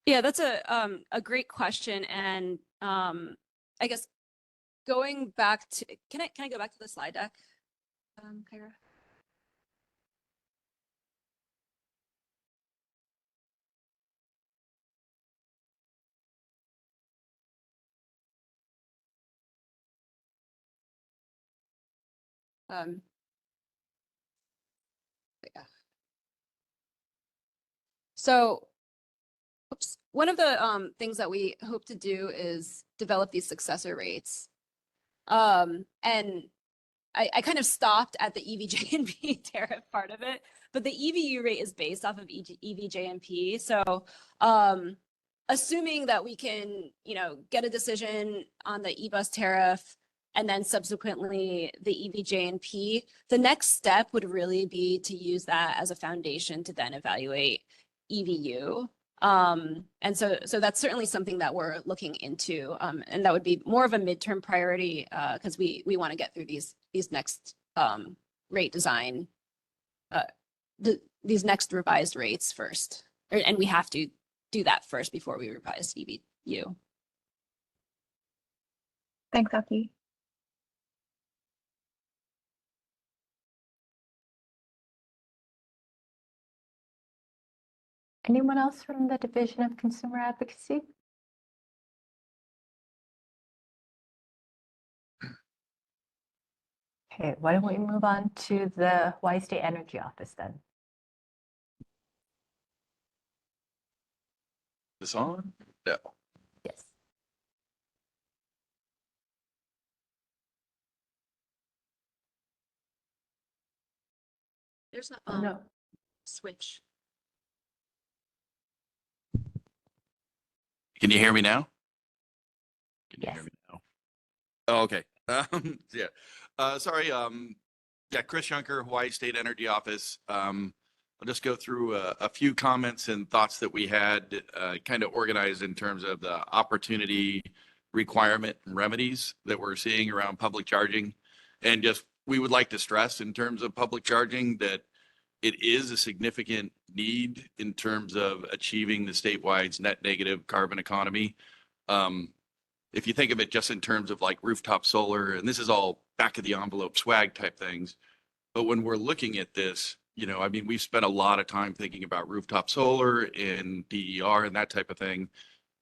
Yeah, that's a great question. And I guess going back to, can I go back to the slide deck, Kyra? Yeah. So, one of the things that we hope to do is develop these successor rates. And I kind of stopped at the EVJNP tariff part of it, but the EVU rate is based off of EVJNP. So assuming that we can, get a decision on the e-bus tariff and then subsequently the EVJ&P, the next step would really be to use that as a foundation to then evaluate EVU. And so that's certainly something that we're looking into. And that would be more of a midterm priority because we want to get through these next rate design, these next revised rates first. And we have to do that first before we revise EVU. Thanks, Aki. Anyone else from the Division of Consumer Advocacy? Okay, why don't we move on to the Hawaii State Energy Office then? This on? No. Yes. There's a Oh, no. switch. Can you hear me now? Can you Yes. hear me now? Oh, okay. Yeah. Sorry. Yeah, Chris Yunker, Hawaii State Energy Office. I'll just go through a few comments and thoughts that we had kind of organized in terms of the opportunity, requirement, and remedies that we're seeing around public charging. And just we would like to stress in terms of public charging that it is a significant need in terms of achieving the statewide net negative carbon economy. If you think of it just in terms of like rooftop solar, and this is all back of the envelope swag type things, but when we're looking at this, I mean, we've spent a lot of time thinking about rooftop solar and DER and that type of thing.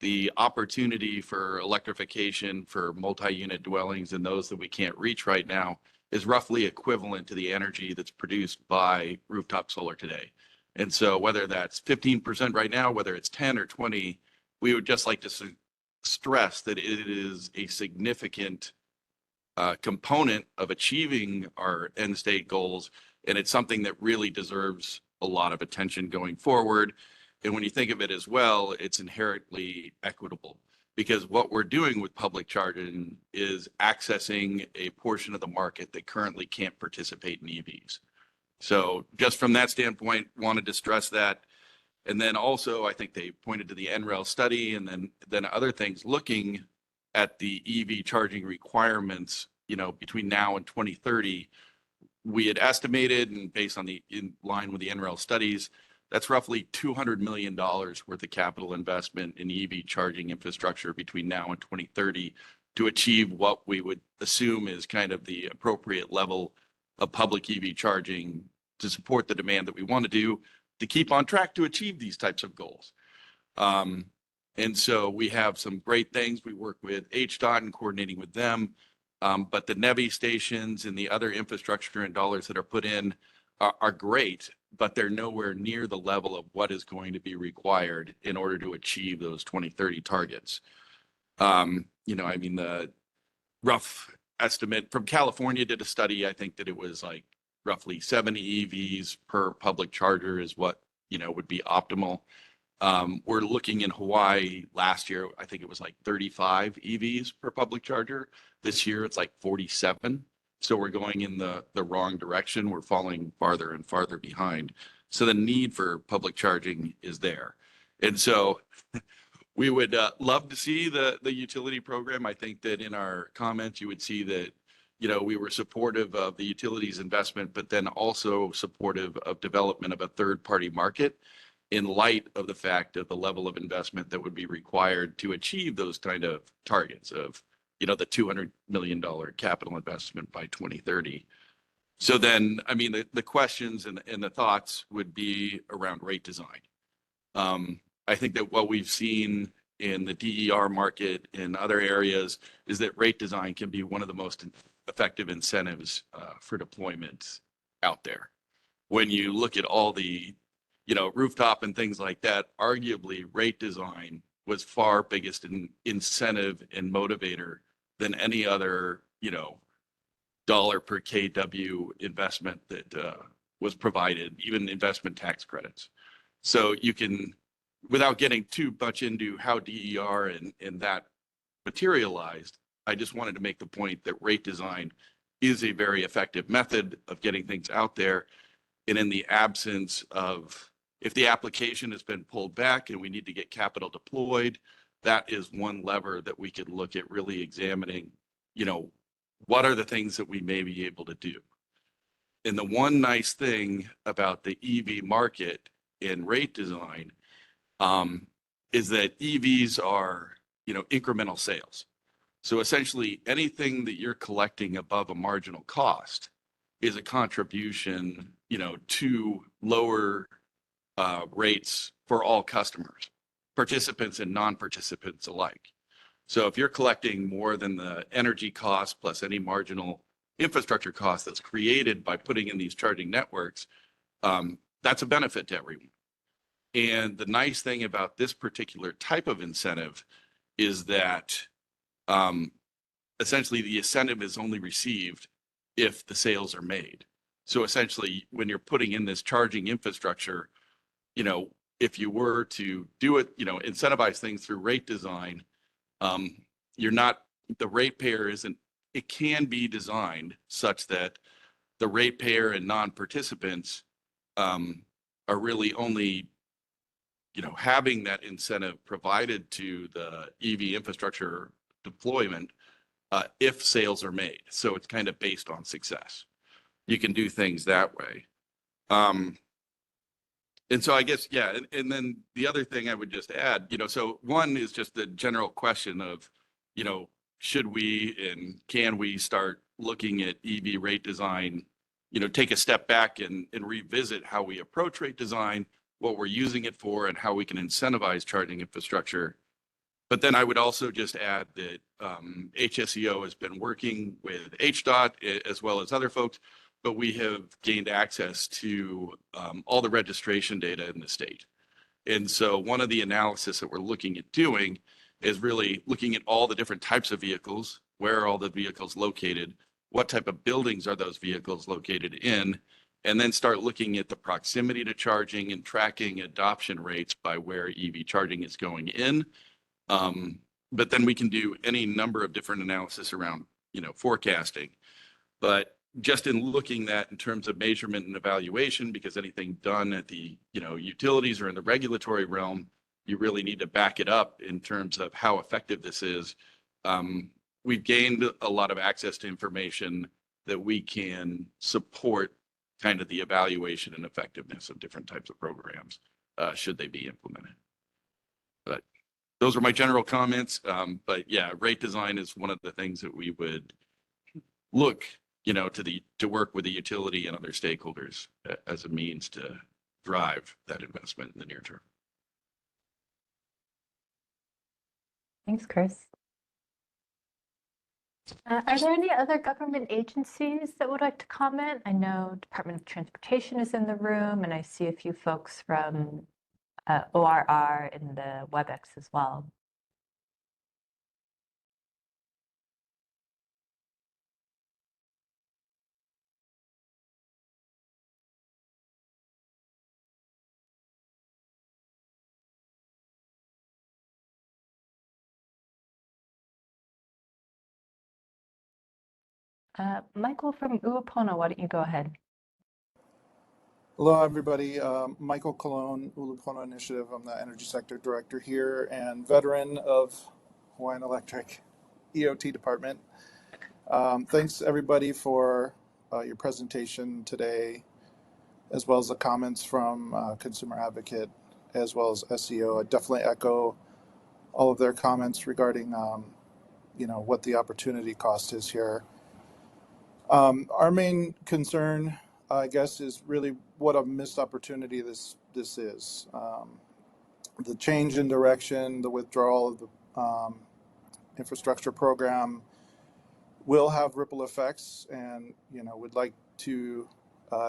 The opportunity for electrification for multi-unit dwellings and those that we can't reach right now is roughly equivalent to the energy that's produced by rooftop solar today. And so whether that's 15% right now, whether it's 10 or 20, we would just like to stress that it is a significant component of achieving our end state goals. And it's something that really deserves a lot of attention going forward. And when you think of it as well, it's inherently equitable because what we're doing with public charging is accessing a portion of the market that currently can't participate in EVs. So just from that standpoint, wanted to stress that. And then also, I think they pointed to the NREL study and then other things looking at the EV charging requirements, between now and 2030. We had estimated, and based on in line with the NREL studies, that's roughly $200 million worth of capital investment in EV charging infrastructure between now and 2030 to achieve what we would assume is kind of the appropriate level of public EV charging to support the demand that we want to do to keep on track to achieve these types of goals. And so we have some great things. We work with HDOT and coordinating with them. But the NEVI stations and the other infrastructure and dollars that are put in are great, but they're nowhere near the level of what is going to be required in order to achieve those 2030 targets. I mean, the rough estimate from California did a study. I think that it was like roughly 70 EVs per public charger is what, would be optimal. We're looking in Hawaii last year, I think it was like 35 EVs per public charger. This year, it's like 47. So we're going in the wrong direction. We're falling farther and farther behind. So the need for public charging is there. And so we would love to see the utility program. I think that in our comments, you would see that, we were supportive of the utilities investment, but then also supportive of development of a third-party market in light of the fact of the level of investment that would be required to achieve those kind of targets of, the $200 million capital investment by 2030. So then, I mean, the questions and the thoughts would be around rate design. I think that what we've seen in the DER market in other areas is that rate design can be one of the most effective incentives for deployment out there. When you look at all the rooftop and things like that, arguably rate design was far biggest incentive and motivator than any other, dollar per KW investment that was provided, even investment tax credits. So you can without getting too much into how DER and that materialized, I just wanted to make the point that rate design is a very effective method of getting things out there. And in the absence of, if the application has been pulled back and we need to get capital deployed, that is one lever that we could look at really examining, you know, what are the things that we may be able to do. And the one nice thing about the EV market in rate design is that EVs are, you know, incremental sales. So essentially anything that you're collecting above a marginal cost is a contribution, you know, to lower rates for all customers, participants and non-participants alike. So if you're collecting more than the energy cost plus any marginal infrastructure cost that's created by putting in these charging networks, that's a benefit to everyone. And the nice thing about this particular type of incentive is that essentially the incentive is only received if the sales are made. So essentially, when you're putting in this charging infrastructure, you know, if you were to do it, you know, incentivize things through rate design, you're not, the ratepayer isn't, it can be designed such that the ratepayer and non-participants are really only, you know, having that incentive provided to the EV infrastructure deployment if sales are made. So it's kind of based on success. You can do things that way. And so I guess, yeah, and then the other thing I would just add, you know, so one is just the general question of, you know, should we and can we start looking at EV rate design, you know, take a step back and revisit how we approach rate design, what we're using it for, and how we can incentivize charging infrastructure. But then I would also just add that HSEO has been working with HDOT as well as other folks, but we have gained access to all the registration data in the state. And so one of the analysis that we're looking at doing is really looking at all the different types of vehicles, where are all the vehicles located, what type of buildings are those vehicles located in, and then start looking at the proximity to charging and tracking adoption rates by where EV charging is going in. But then we can do any number of different analysis around, you know, forecasting. But just in looking at in terms of measurement and evaluation, because anything done at the, you know, utilities or in the regulatory realm, you really need to back it up in terms of how effective this is. We've gained a lot of access to information that we can support kind of the evaluation and effectiveness of different types of programs, should they be implemented. But those are my general comments. But yeah, rate design is one of the things that we would look, you know, to work with the utility and other stakeholders as a means to drive that investment in the near term. Thanks, Chris. Are there any other government agencies that would like to comment? I know Department of Transportation is in the room, and I see a few folks from ORR in the WebEx as well. Michael from Uapona, why don't you go ahead? Hello, everybody. Michael Colon, Ulupona Initiative. I'm the Energy Sector Director here and veteran of Hawaiian Electric EOT department. Thanks, everybody, for your presentation today, as well as the comments from Consumer Advocate, as well as SEO. I definitely echo all of their comments regarding, you know, what the opportunity cost is here. Our main concern, I guess, is really what a missed opportunity this is. The change in direction, the withdrawal of the infrastructure program will have ripple effects, and, you know, would like to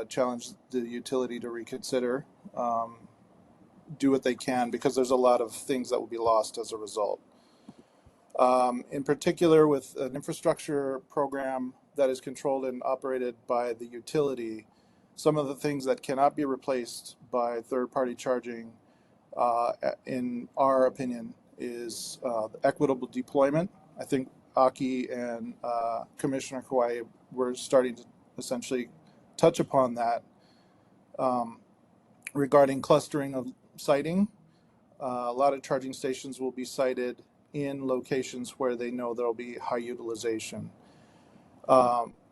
challenge the utility to reconsider, do what they can, because there's a lot of things that will be lost as a result. In particular, with an infrastructure program that is controlled and operated by the utility, some of the things that cannot be replaced by third-party charging in our opinion, is equitable deployment. I think Aki and Commissioner Kauai were starting to essentially touch upon that regarding clustering of siting. A lot of charging stations will be sited in locations where they know there'll be high utilization.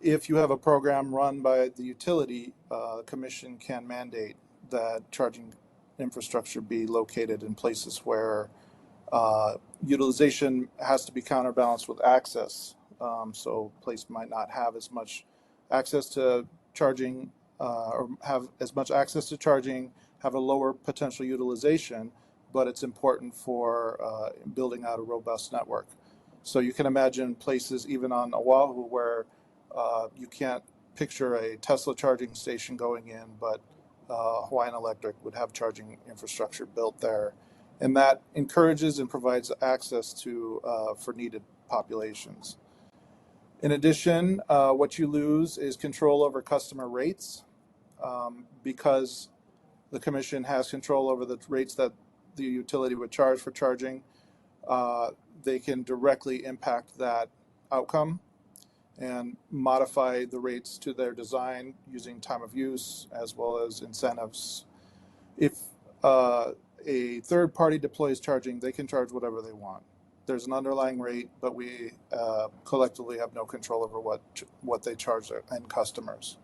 If you have a program run by the utility, the commission can mandate that charging infrastructure be located in places where utilization has to be counterbalanced with access. So place might not have as much access to charging or have as much access to charging, have a lower potential utilization, but it's important for building out a robust network. So you can imagine places even on Oahu where you can't picture a Tesla charging station going in, but Hawaiian Electric would have charging infrastructure built there. And that encourages and provides access to for needed populations. In addition, what you lose is control over customer rates because the commission has control over the rates that the utility would charge for charging. They can directly impact that outcome and modify the rates to their design using time of use as well as incentives. If a third party deploys charging, they can charge whatever they want. There's an underlying rate, but we collectively have no control over what they charge their end customers.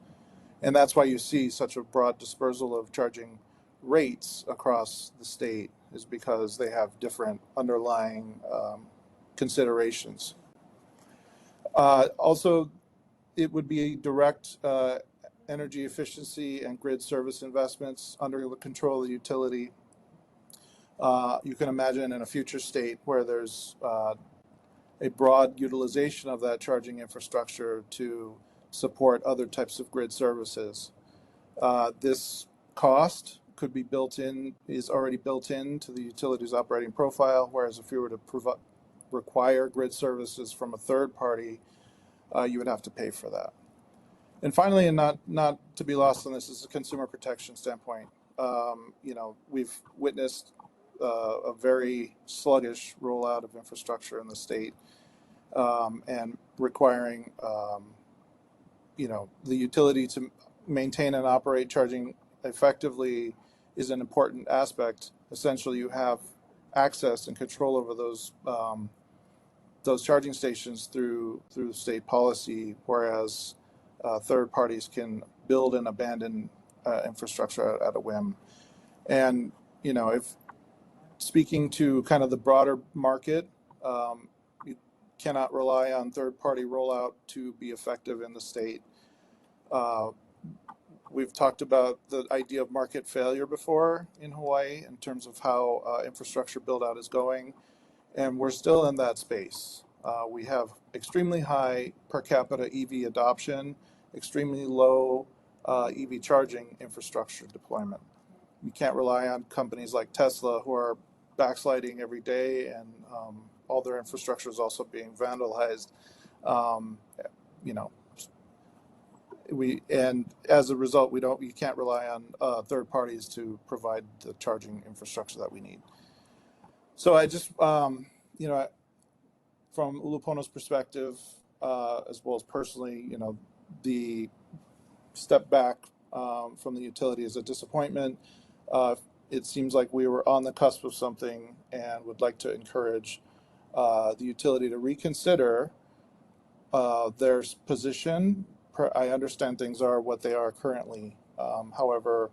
And that's why you see such a broad dispersal of charging rates across the state, is because they have different underlying considerations. Also, it would be direct energy efficiency and grid service investments under the control of the utility. You can imagine in a future state where there's a broad utilization of that charging infrastructure to support other types of grid services. This cost could be is already built into the utility's operating profile, whereas if you were to require grid services from a third party, you would have to pay for that. And finally, and not to be lost on this, is a consumer protection standpoint. We've witnessed a very sluggish rollout of infrastructure in the state, and requiring the utility to maintain and operate charging effectively is an important aspect. Essentially, you have access and control over those charging stations through state policy, whereas third parties can build and abandon infrastructure at a whim. And if speaking to kind of the broader market, you cannot rely on third-party rollout to be effective in the state. We've talked about the idea of market failure before in Hawaii in terms of how infrastructure build-out is going, and we're still in that space. We have extremely high per capita EV adoption, extremely low EV charging infrastructure deployment. You can't rely on companies like Tesla, who are backsliding every day, and all their infrastructure is also being vandalized. And as a result, you can't rely on third parties to provide the charging infrastructure that we need. So I just, from Ulupono's perspective, as well as personally, the step back from the utility is a disappointment. It seems like we were on the cusp of something, and would like to encourage the utility to reconsider their position. I understand things are what they are currently. However,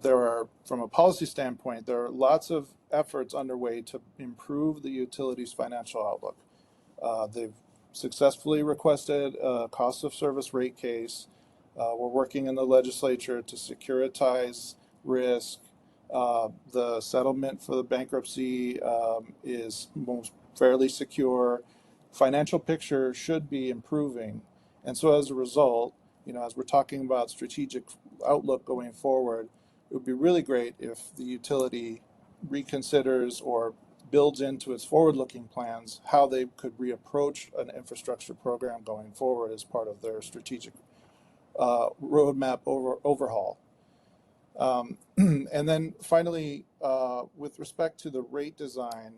there are, from a policy standpoint, there are lots of efforts underway to improve the utility's financial outlook. They've successfully requested a cost of service rate case. We're working in the legislature to securitize risk. The settlement for the bankruptcy is most fairly secure. Financial picture should be improving. And so as a result, as we're talking about strategic outlook going forward, it would be really great if the utility reconsiders or builds into its forward-looking plans how they could reapproach an infrastructure program going forward as part of their strategic roadmap overhaul. And then finally, with respect to the rate design,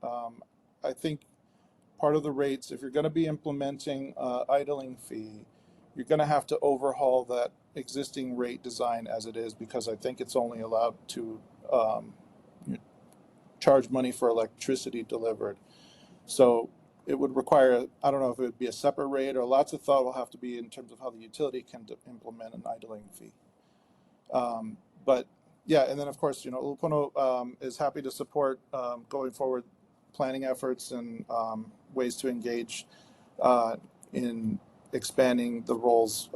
I think part of the rates, if you're going to be implementing idling fee, you're going to have to overhaul that existing rate design as it is, because I think it's only allowed to charge money for electricity delivered. So it would require, I don't know if it would be a separate rate, or lots of thought will have to be in terms of how the utility can implement an idling fee. But yeah, and then of course, Ulupono is happy to support going forward planning efforts and ways to engage in expanding the roles.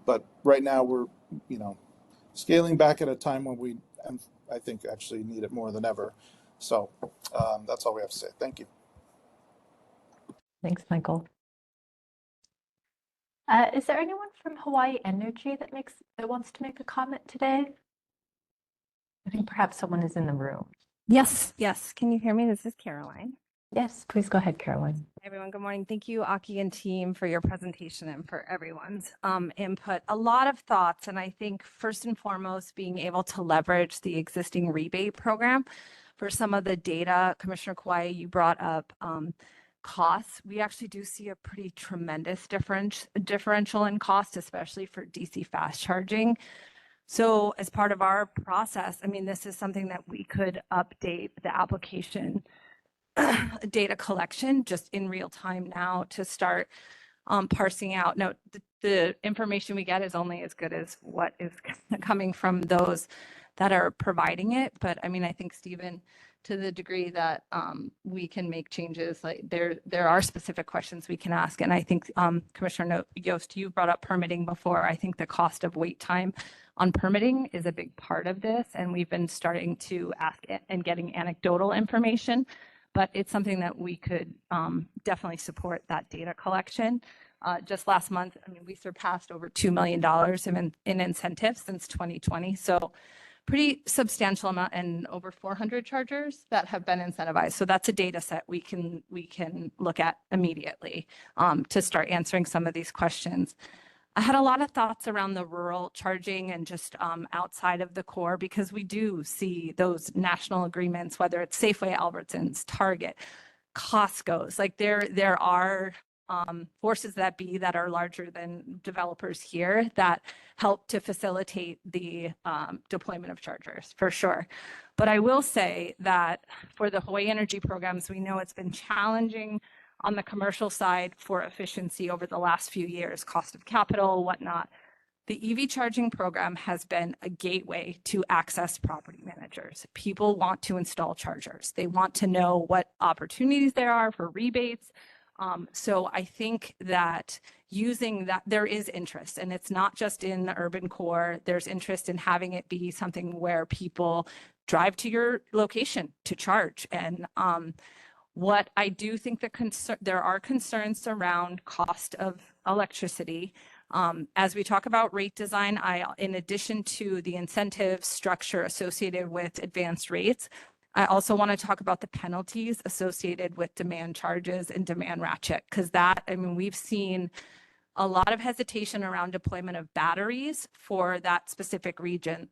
But right now we're, scaling back at a time when we, and I think actually need it more than ever. So that's all we have to say. Thank you. Thanks, Michael. Is there anyone from Hawaii Energy that wants to make a comment today? I think perhaps someone is in the room. Yes. Can you hear me? This is Caroline. Yes, please go ahead, Caroline. Hi, everyone. Good morning. Thank you, Aki and team, for your presentation and for everyone's input. A lot of thoughts, and I think first and foremost, being able to leverage the existing rebate program for some of the data. Commissioner Kauai, you brought up costs. We actually do see a pretty tremendous differential in cost, especially for DC fast charging. So as part of our process, this is something that we could update the application data collection just in real time now to start parsing out. Now, the information we get is only as good as what is coming from those that are providing it. But I think, Stephen, to the degree that we can make changes, like there are specific questions we can ask. And I think Commissioner Yost, you brought up permitting before. I think the cost of wait time on permitting is a big part of this. And we've been starting to ask and getting anecdotal information. But it's something that we could definitely support, that data collection. Just last month, we surpassed over $2 million in incentives since 2020. So pretty substantial amount, and over 400 chargers that have been incentivized. So that's a data set we can look at immediately to start answering some of these questions. I had a lot of thoughts around the rural charging and just outside of the core, because we do see those national agreements, whether it's Safeway, Albertsons, Target, Costco's, like there are forces that be that are larger than developers here that help to facilitate the deployment of chargers, for sure. But I will say that for the Hawaii Energy programs, we know it's been challenging on the commercial side for efficiency over the last few years, cost of capital, whatnot. The EV charging program has been a gateway to access property managers. People want to install chargers. They want to know what opportunities there are for rebates. So I think that using that, there is interest, and it's not just in the urban core. There's interest in having it be something where people drive to your location to charge. And what I do think there are concerns around cost of electricity. As we talk about rate design, in addition to the incentive structure associated with advanced rates, I also want to talk about the penalties associated with demand charges and demand ratchet, because we've seen a lot of hesitation around deployment of batteries for that specific reason.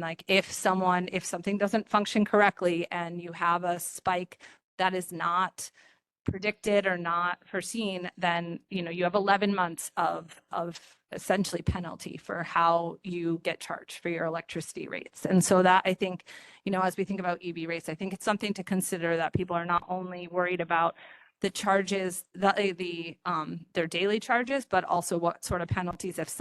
Like if something doesn't function correctly and you have a spike that is not predicted or not foreseen, then you have 11 months of essentially penalty for how you get charged for your electricity rates. And so that, I think, as we think about EV rates, I think it's something to consider, that people are not only worried about the charges, their daily charges, but also what sort of penalties if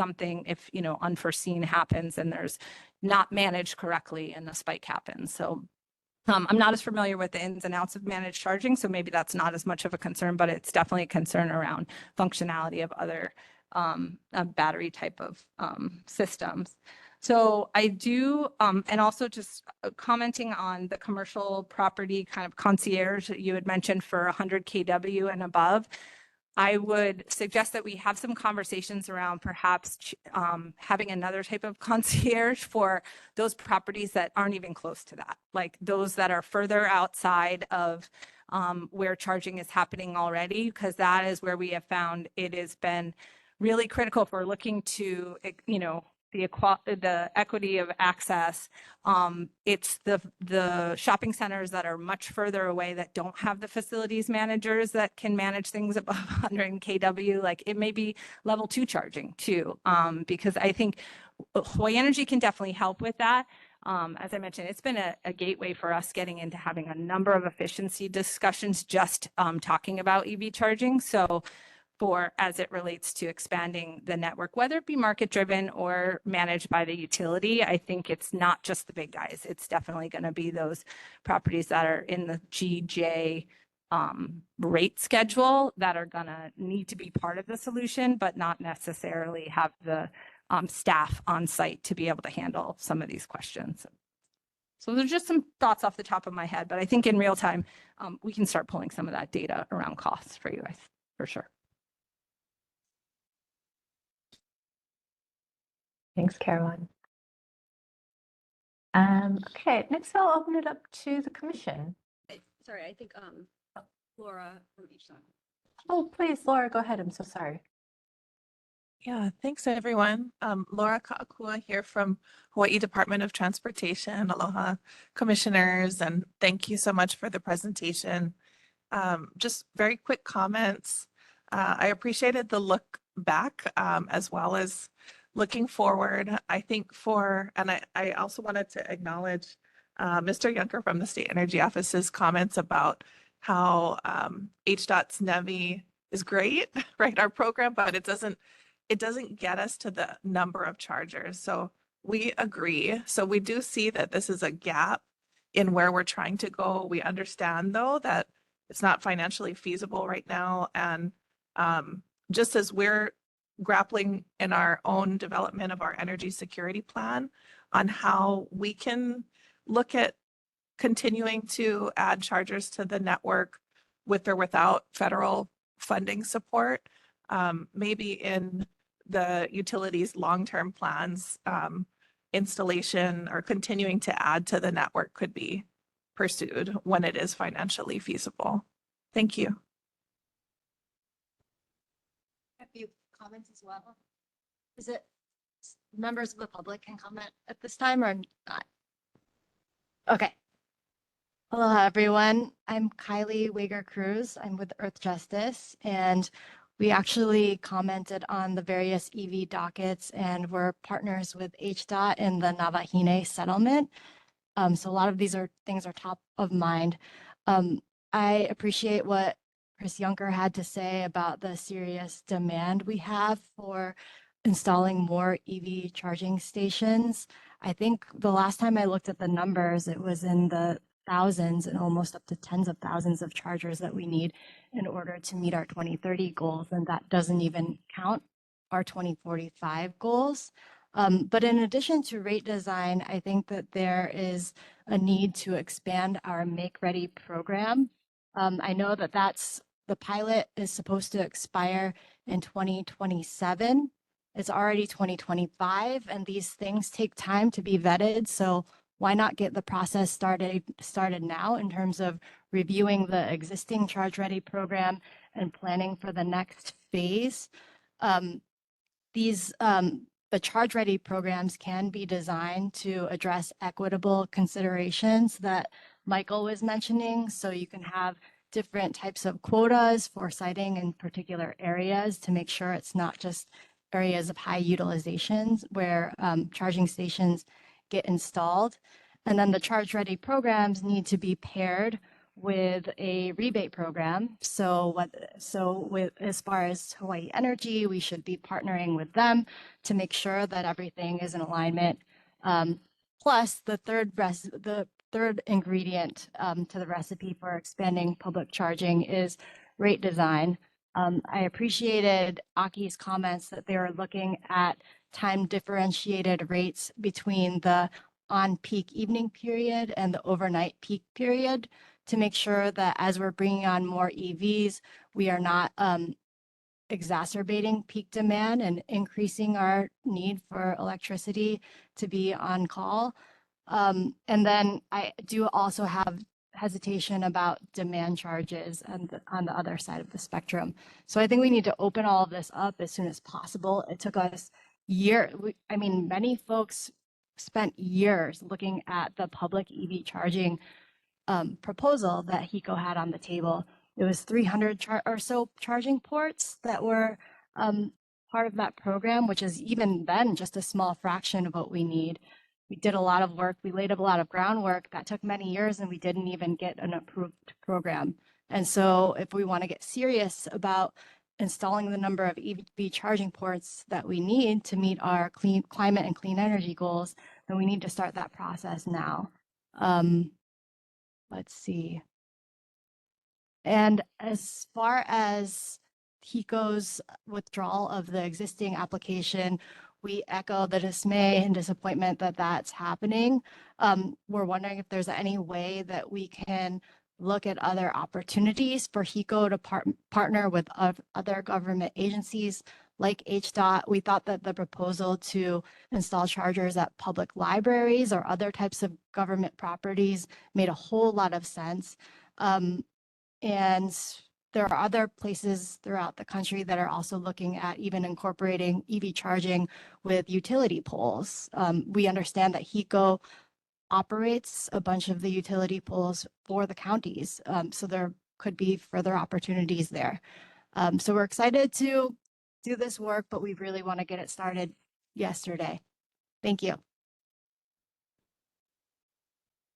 unforeseen happens and there's not managed correctly and a spike happens. So I'm not as familiar with the ins and outs of managed charging, so maybe that's not as much of a concern, but it's definitely a concern around functionality of other battery type of systems. So I do, and also just commenting on the commercial property kind of concierge that you had mentioned for 100 kW and above, I would suggest that we have some conversations around perhaps having another type of concierge for those properties that aren't even close to that, like those that are further outside of where charging is happening already, because that is where we have found it has been really critical for looking to, the equity of access. It's the shopping centers that are much further away that don't have the facilities managers that can manage things above 100 kW. Like it may be level 2 charging too, because I think Hawaii Energy can definitely help with that. As I mentioned, it's been a gateway for us getting into having a number of efficiency discussions, just talking about EV charging. So as it relates to expanding the network, whether it be market driven or managed by the utility, I think it's not just the big guys. It's definitely going to be those properties that are in the GJ rate schedule that are going to need to be part of the solution, but not necessarily have the staff on site to be able to handle some of these questions. So there's just some thoughts off the top of my head, but I think in real time, we can start pulling some of that data around costs for you guys, for sure. Thanks, Caroline. Okay, next I'll open it up to the commission. Sorry, I think Laura from each side. Oh, please, Laura, go ahead. I'm so sorry. Yeah, thanks everyone. Laura Kaakua here from Hawaii Department of Transportation. Aloha, commissioners, and thank you so much for the presentation. Just very quick comments. I appreciated the look back as well as looking forward. I think I also wanted to acknowledge Mr. Yunker from the State Energy Office's comments about how HDOT's NEVI is great, right? Our program, but it doesn't get us to the number of chargers. So we agree. So we do see that this is a gap in where we're trying to go. We understand though that it's not financially feasible right now. And just as we're grappling in our own development of our energy security plan on how we can look at continuing to add chargers to the network with or without federal funding support, maybe in the utilities' long-term plans, installation or continuing to add to the network could be pursued when it is financially feasible. Thank you. A few comments as well. Is it members of the public can comment at this time or not? Okay. Aloha, everyone. I'm Kylie Wager-Cruz. I'm with Earth Justice, and we actually commented on the various EV dockets, and we're partners with HDOT in the Navahine settlement. So a lot of these things are top of mind. I appreciate what Chris Yunker had to say about the serious demand we have for installing more EV charging stations. I think the last time I looked at the numbers, it was in the thousands and almost up to tens of thousands of chargers that we need in order to meet our 2030 goals. And that doesn't even count our 2045 goals. But in addition to rate design, I think that there is a need to expand our Make Ready program. I know that the pilot is supposed to expire in 2027. It's already 2025, and these things take time to be vetted. So why not get the process started now in terms of reviewing the existing Charge Ready program and planning for the next phase? The Charge Ready programs can be designed to address equitable considerations that Michael was mentioning. So you can have different types of quotas for siting in particular areas to make sure it's not just areas of high utilizations where charging stations get installed. And then the Charge Ready programs need to be paired with a rebate program. So as far as Hawaii Energy, we should be partnering with them to make sure that everything is in alignment. Plus the third ingredient to the recipe for expanding public charging is rate design. I appreciated Aki's comments that they were looking at time differentiated rates between the on-peak evening period and the overnight peak period to make sure that as we're bringing on more EVs, we are not exacerbating peak demand and increasing our need for electricity to be on call. And then I do also have hesitation about demand charges and on the other side of the spectrum. So I think we need to open all of this up as soon as possible. It took us many folks spent years looking at the public EV charging proposal that HECO had on the table. It was 300 or so charging ports that were part of that program, which is even then just a small fraction of what we need. We did a lot of work. We laid up a lot of groundwork that took many years, and we didn't even get an approved program. And so if we want to get serious about installing the number of EV charging ports that we need to meet our clean climate and clean energy goals, then we need to start that process now. Let's see. And as far as HECO's withdrawal of the existing application, we echo the dismay and disappointment that that's happening. We're wondering if there's any way that we can look at other opportunities for HECO to partner with other government agencies like HDOT. We thought that the proposal to install chargers at public libraries or other types of government properties made a whole lot of sense. And there are other places throughout the country that are also looking at even incorporating EV charging with utility poles. We understand that HECO operates a bunch of the utility poles for the counties. So there could be further opportunities there. So we're excited to do this work, but we really want to get it started yesterday. Thank you.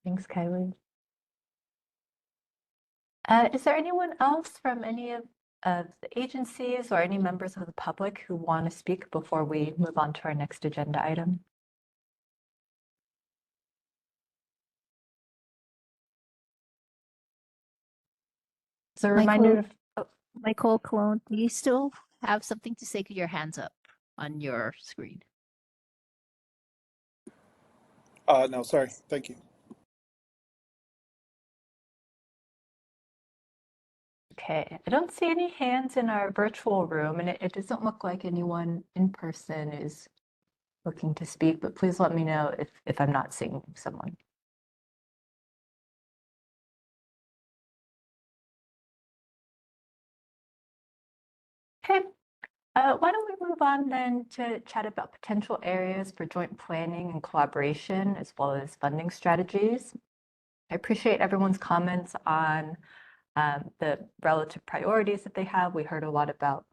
Thanks, Kylie. Is there anyone else from any of the agencies or any members of the public who want to speak before we move on to our next agenda item? So a reminder of, Michael Cologne, do you still have something to say? With your hands up on your screen? No, sorry. Thank you. Okay, I don't see any hands in our virtual room, and it doesn't look like anyone in person is looking to speak, but please let me know if I'm not seeing someone. Okay, why don't we move on then to chat about potential areas for joint planning and collaboration, as well as funding strategies. I appreciate everyone's comments on the relative priorities that they have. We heard a lot about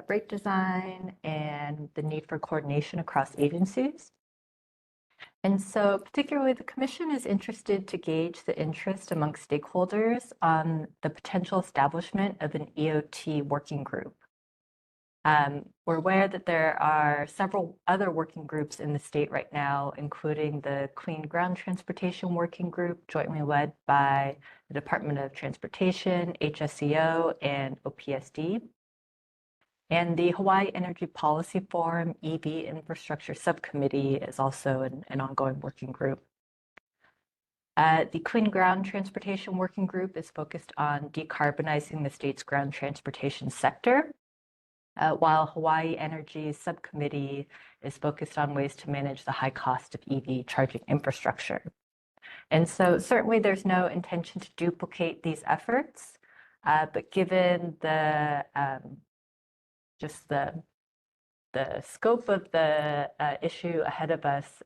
rate design and the need for coordination across agencies. And so particularly the Commission is interested to gauge the interest among stakeholders on the potential establishment of an EOT working group. We're aware that there are several other working groups in the state right now, including the Clean Ground Transportation Working Group, jointly led by the Department of Transportation, HSEO, and OPSD. And the Hawaii Energy Policy Forum EV Infrastructure Subcommittee is also an ongoing working group. The Clean Ground Transportation Working Group is focused on decarbonizing the state's ground transportation sector, while Hawaii Energy's subcommittee is focused on ways to manage the high cost of EV charging infrastructure. And so certainly there's no intention to duplicate these efforts, but given the just the scope of the issue ahead of us,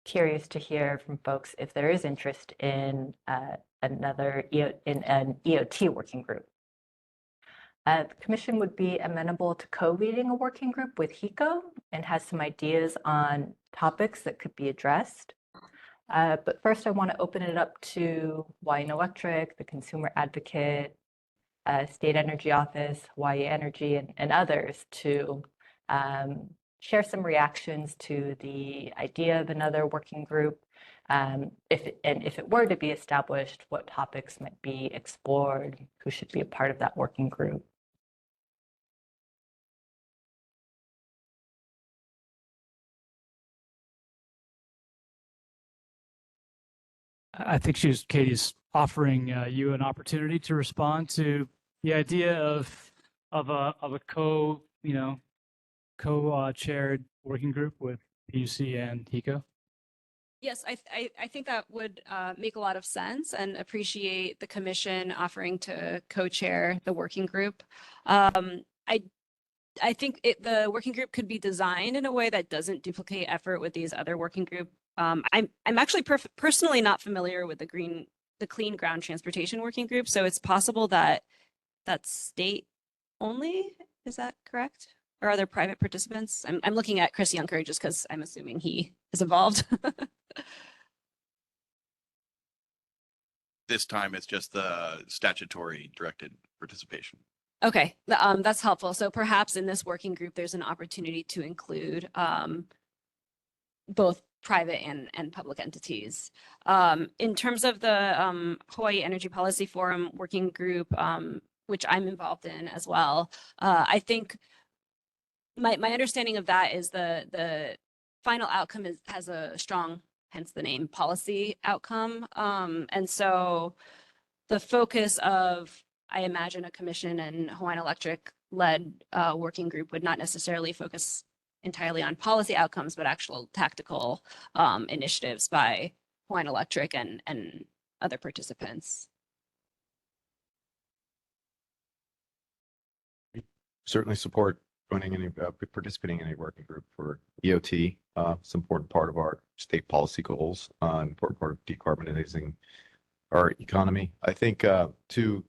curious to hear from folks if there is interest in an EOT working group. The Commission would be amenable to co-leading a working group with HECO and has some ideas on topics that could be addressed. But first, I want to open it up to Hawaiian Electric, the Consumer Advocate, State Energy Office, Hawaii Energy, and others to share some reactions to the idea of another working group. If it were to be established, what topics might be explored, who should be a part of that working group. I think Katie's offering you an opportunity to respond to the idea of a co-chaired working group with PUC and HECO. Yes, I think that would make a lot of sense, and appreciate the Commission offering to co-chair the working group. I I think the working group could be designed in a way that doesn't duplicate effort with these other working group. I'm actually personally not familiar with the Clean Ground Transportation Working Group, so it's possible that that's state only. Is that correct? Or are there private participants? I'm looking at Chris Junker just because I'm assuming he is involved. This time it's just the statutory directed participation. Okay, that's helpful. So perhaps in this working group, there's an opportunity to include both private and public entities. In terms of the Hawaii Energy Policy Forum working group, which I'm involved in as well, I think my understanding of that is the final outcome has a strong, hence the name, policy outcome. And so the focus of, I imagine, a commission and Hawaiian Electric led working group would not necessarily focus entirely on policy outcomes, but actual tactical initiatives by Hawaiian Electric and other participants. Certainly support joining any, participating in a working group for EOT. It's an important part of our state policy goals, an important part of decarbonizing our economy. I think to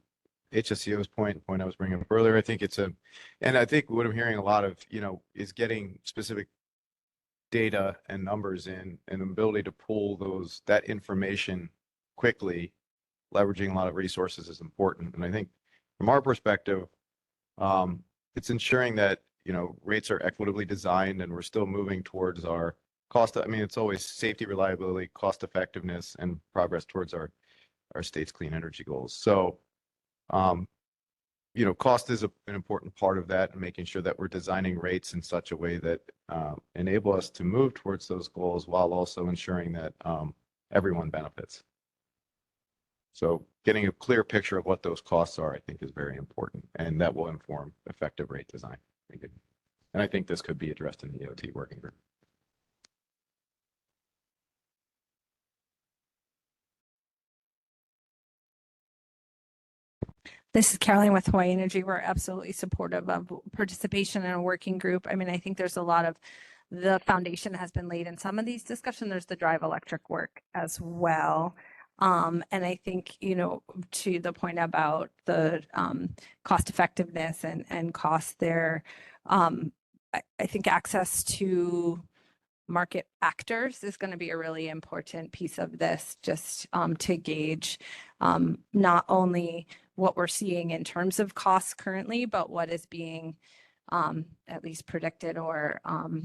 HSCO's point I was bringing up earlier, I think and I think what I'm hearing a lot of, is getting specific data and numbers in, and the ability to pull that information quickly, leveraging a lot of resources is important. And I think from our perspective, it's ensuring that, rates are equitably designed and we're still moving towards our cost. I mean, it's always safety, reliability, cost effectiveness, and progress towards our state's clean energy goals. So, cost is an important part of that, and making sure that we're designing rates in such a way that enable us to move towards those goals while also ensuring that everyone benefits. So getting a clear picture of what those costs are, I think, is very important, and that will inform effective rate design. And I think this could be addressed in the EOT working group. This is Caroline with Hawaii Energy. We're absolutely supportive of participation in a working group. I mean, I think there's a lot of the foundation has been laid in some of these discussions. There's the drive electric work as well. And I think, to the point about the cost effectiveness and cost there, I think access to market actors is going to be a really important piece of this, just to gauge not only what we're seeing in terms of costs currently, but what is being at least predicted or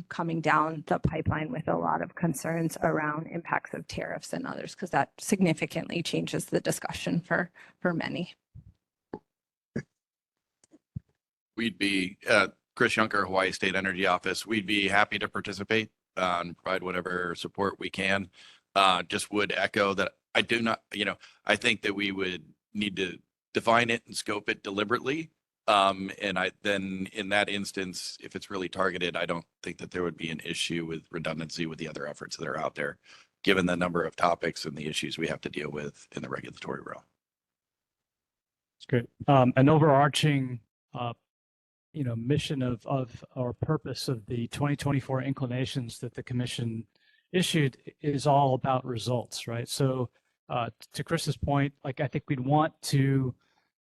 coming down the pipeline with a lot of concerns around impacts of tariffs and others, because that significantly changes the discussion for many. We'd be, Chris Junker, Hawaii State Energy Office, we'd be happy to participate and provide whatever support we can. Just would echo that I do not, I think that we would need to define it and scope it deliberately. And then in that instance, if it's really targeted, I don't think that there would be an issue with redundancy with the other efforts that are out there, given the number of topics and the issues we have to deal with in the regulatory realm. That's great. An overarching, mission of our purpose of the 2024 inclinations that the commission issued is all about results, right? So to Chris's point, I think we'd want to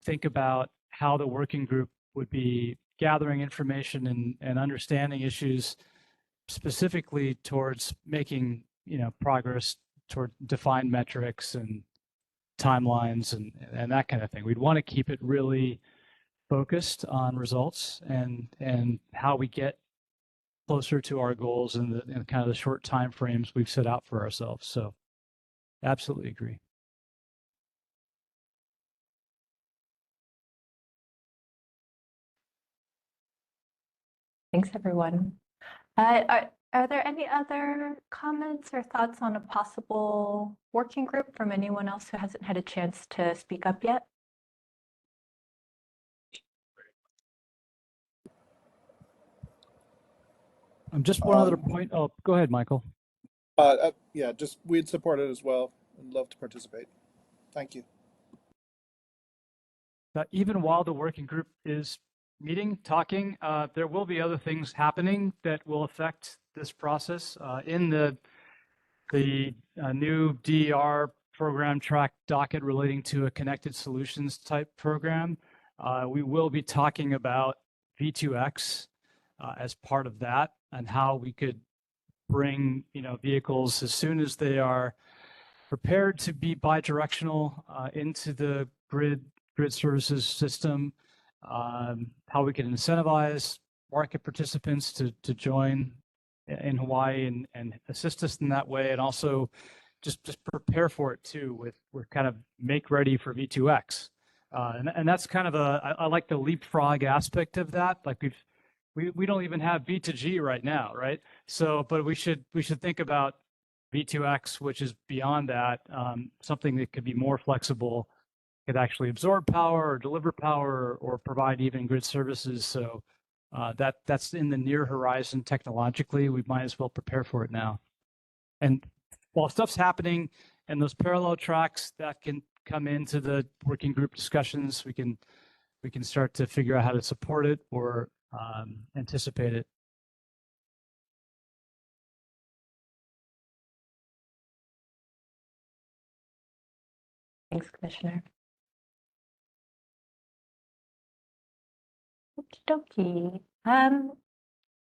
think about how the working group would be gathering information and understanding issues specifically towards making, progress toward defined metrics and timelines and that kind of thing. We'd want to keep it really focused on results and how we get closer to our goals in kind of the short time frames we've set out for ourselves. So absolutely agree. Thanks, everyone. Are there any other comments or thoughts on a possible working group from anyone else who hasn't had a chance to speak up yet? Just one other point. Oh, go ahead, Michael. Yeah, just we'd support it as well. I'd love to participate. Thank you. Even while the working group is meeting, talking. There will be other things happening that will affect this process. In the new DER program track docket relating to a connected solutions type program, we will be talking about V2X as part of that, and how we could bring vehicles as soon as they are prepared to be bidirectional into the grid services system, how we can incentivize market participants to join in Hawaii and assist us in that way, and also just prepare for it too. We're kind of make ready for V2X, and that's kind of I like the leapfrog aspect of that. Like we don't even have V2G right now, right? So, but we should think about V2X, which is beyond that, something that could be more flexible, could actually absorb power or deliver power or provide even grid services. So that's in the near horizon technologically. We might as well prepare for it now. And while stuff's happening and those parallel tracks that can come into the working group discussions, we can start to figure out how to support it or anticipate it. Thanks, Commissioner. Okie dokie.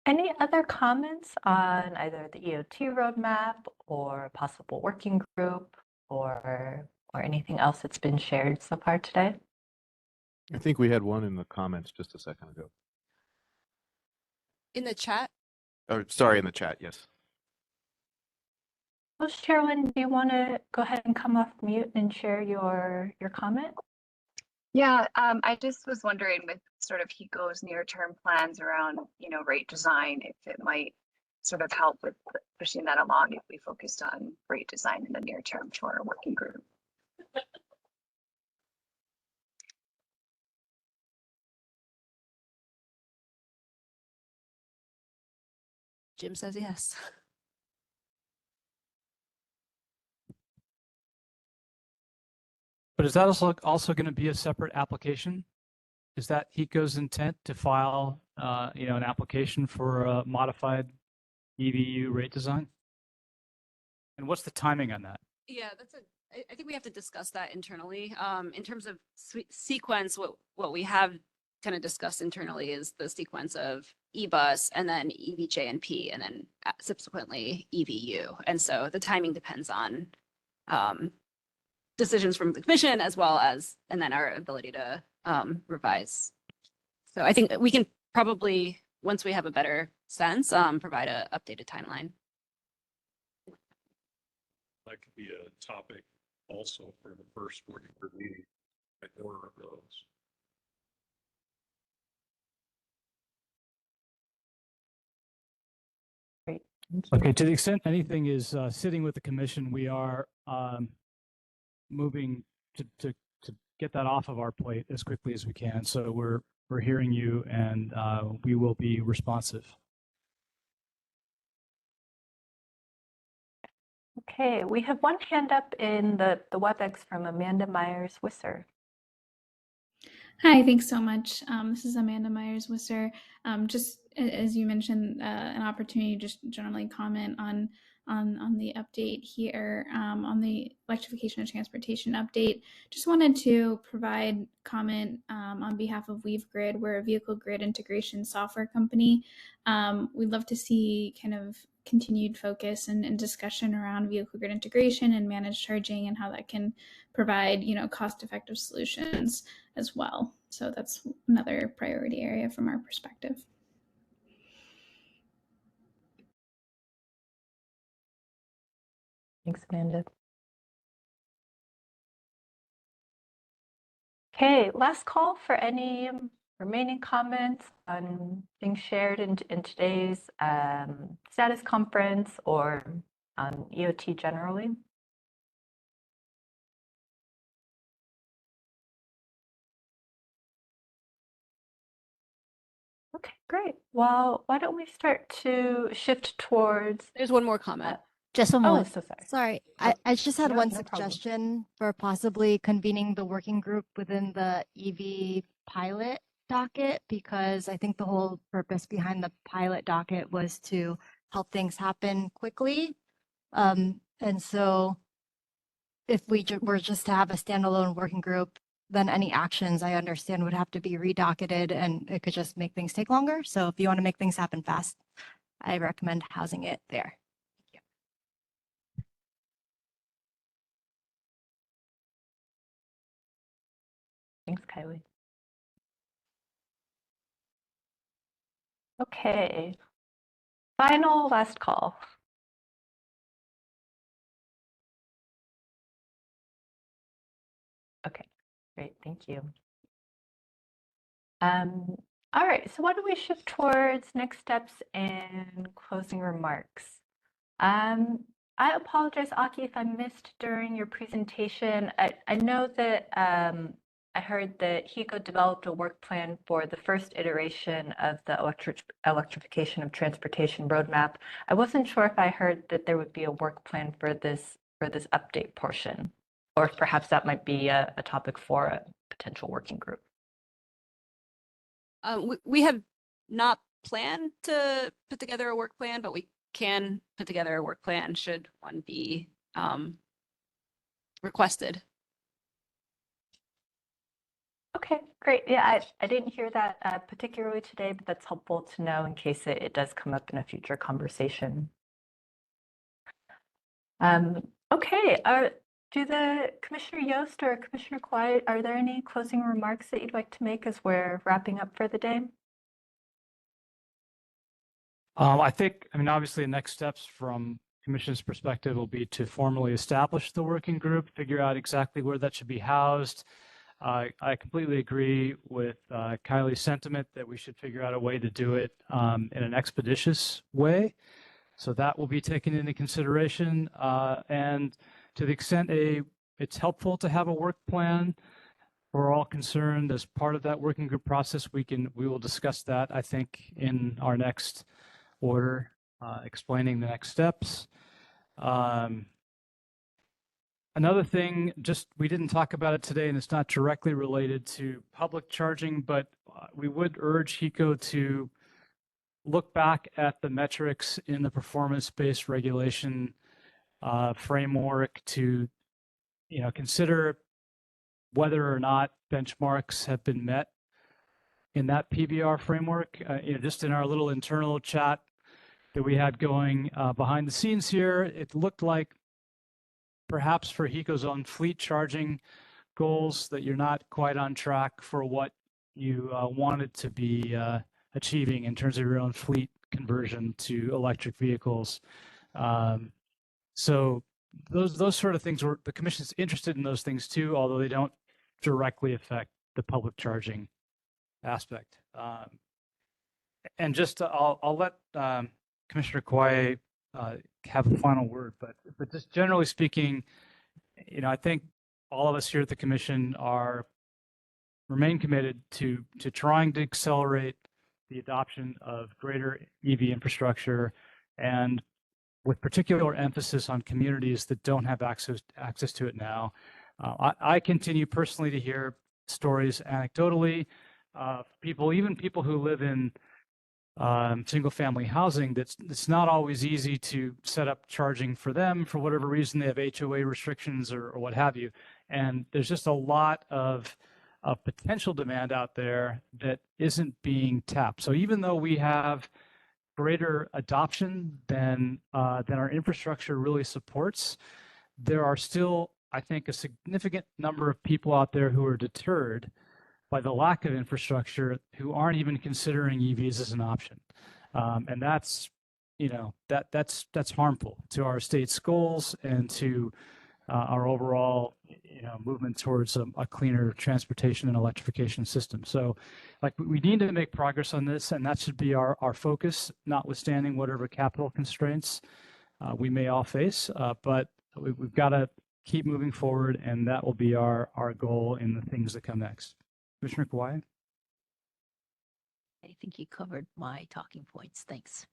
Any other comments on either the EOT roadmap or possible working group or anything else that's been shared so far today? I think we had one in the comments just a second ago. In the chat? Oh, sorry, in the chat, yes. Host Sherilyn, do you want to go ahead and come off mute and share your comment? Yeah, I just was wondering with sort of HECO's near-term plans around, rate design, if it might sort of help with pushing that along if we focused on rate design in the near term for our working group. Jim says yes. But is that also going to be a separate application? Is that HECO's intent to file, an application for a modified EVU rate design? And what's the timing on that? Yeah, I think we have to discuss that internally. In terms of sequence, what we have kind of discussed internally is the sequence of EBUS and then EVJ&P and then subsequently EVU. And so the timing depends on decisions from the commission as well as, and then our ability to revise. So I think we can probably, once we have a better sense, provide an updated timeline. That could be a topic also for the first working group meeting, like order of those. Great. Okay, to the extent anything is sitting with the commission, we are moving to get that off of our plate as quickly as we can. So we're hearing you, and we will be responsive. Okay, we have one hand up in the WebEx from Amanda Myers-Wisser. Hi, thanks so much. This is Amanda Myers-Wisser. Just as you mentioned, an opportunity to just generally comment on the update here, on the electrification of transportation update. Just wanted to provide comment on behalf of WeaveGrid. We're a vehicle grid integration software company. We'd love to see kind of continued focus and discussion around vehicle grid integration and managed charging and how that can provide, cost-effective solutions as well. So that's another priority area from our perspective. Thanks, Amanda. Okay, last call for any remaining comments on things shared in today's status conference or on EOT generally. Okay, great. Well, why don't we start to shift towards... There's one more comment. Just a moment. so sorry. Sorry, I just had Yeah, one no problem. suggestion for possibly convening the working group within the EV pilot docket because I think the whole purpose behind the pilot docket was to help things happen quickly. And so if we were just to have a standalone working group, then any actions I understand would have to be redocketed and it could just make things take longer. So if you want to make things happen fast, I recommend housing it there. Thanks, Kylie. Okay. Final last call. Okay, great, thank you. All right, so why don't we shift towards next steps and closing remarks? I apologize, Aki, if I missed during your presentation. I know that I heard that HECO developed a work plan for the first iteration of the electrification of transportation roadmap. I wasn't sure if I heard that there would be a work plan for this update portion, or if perhaps that might be a topic for a potential working group. We have not planned to put together a work plan, but we can put together a work plan should one be requested. Okay, great. Yeah, I didn't hear that particularly today, but that's helpful to know in case it does come up in a future conversation. Okay, do the Commissioner Yost or Commissioner Quiet, are there any closing remarks that you'd like to make as we're wrapping up for the day? I mean, obviously, the next steps from Commission's perspective will be to formally establish the working group, figure out exactly where that should be housed. I completely agree with Kylie's sentiment that we should figure out a way to do it in an expeditious way. So that will be taken into consideration. And to the extent it's helpful to have a work plan for all concerned as part of that working group process, we will discuss that, I think, in our next order, explaining the next steps. Another thing, just we didn't talk about it today, and it's not directly related to public charging, but we would urge HECO to look back at the metrics in the performance-based regulation framework to, consider whether or not benchmarks have been met in that PBR framework. Just in our little internal chat that we had going behind the scenes here, it looked like perhaps for HECO's own fleet charging goals that you're not quite on track for what you wanted to be achieving in terms of your own fleet conversion to electric vehicles. So those sort of things, the Commission's interested in those things too, although they don't directly affect the public charging aspect. And just I'll let Commissioner Kwai have the final word, but just generally speaking, I think all of us here at the Commission remain committed to trying to accelerate the adoption of greater EV infrastructure, and with particular emphasis on communities that don't have access to it now. I continue personally to hear stories anecdotally of even people who live in single-family housing, it's not always easy to set up charging for them for whatever reason. They have HOA restrictions or what have you, and there's just a lot of potential demand out there that isn't being tapped. So even though we have greater adoption than our infrastructure really supports, there are still, I think, a significant number of people out there who are deterred by the lack of infrastructure, who aren't even considering EVs as an option. And that's harmful to our state's goals and to our overall movement towards a cleaner transportation and electrification system. So we need to make progress on this, and that should be our focus, notwithstanding whatever capital constraints we may all face. But we've got to keep moving forward, and that will be our goal in the things that come next. Commissioner Kawai? I think you covered my talking points. Thanks.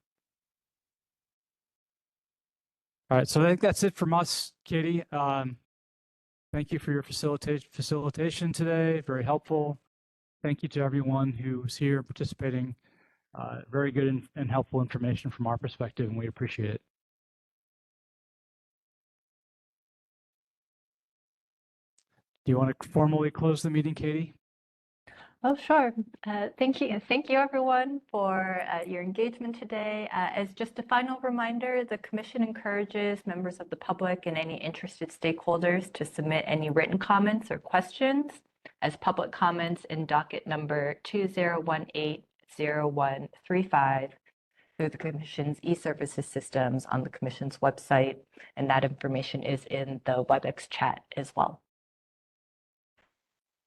All right, so I think that's it from us, Katie. Thank you for your facilitation today. Very helpful. thank you to everyone who's here participating. Very good and helpful information from our perspective, and we appreciate it. Do you want to formally close the meeting, Katie? Oh, sure. Thank you everyone for your engagement today. As just a final reminder, the Commission encourages members of the public and any interested stakeholders to submit any written comments or questions as public comments in docket number 2018-0135 through the Commission's e-services systems on the Commission's website, and that information is in the WebEx chat as well.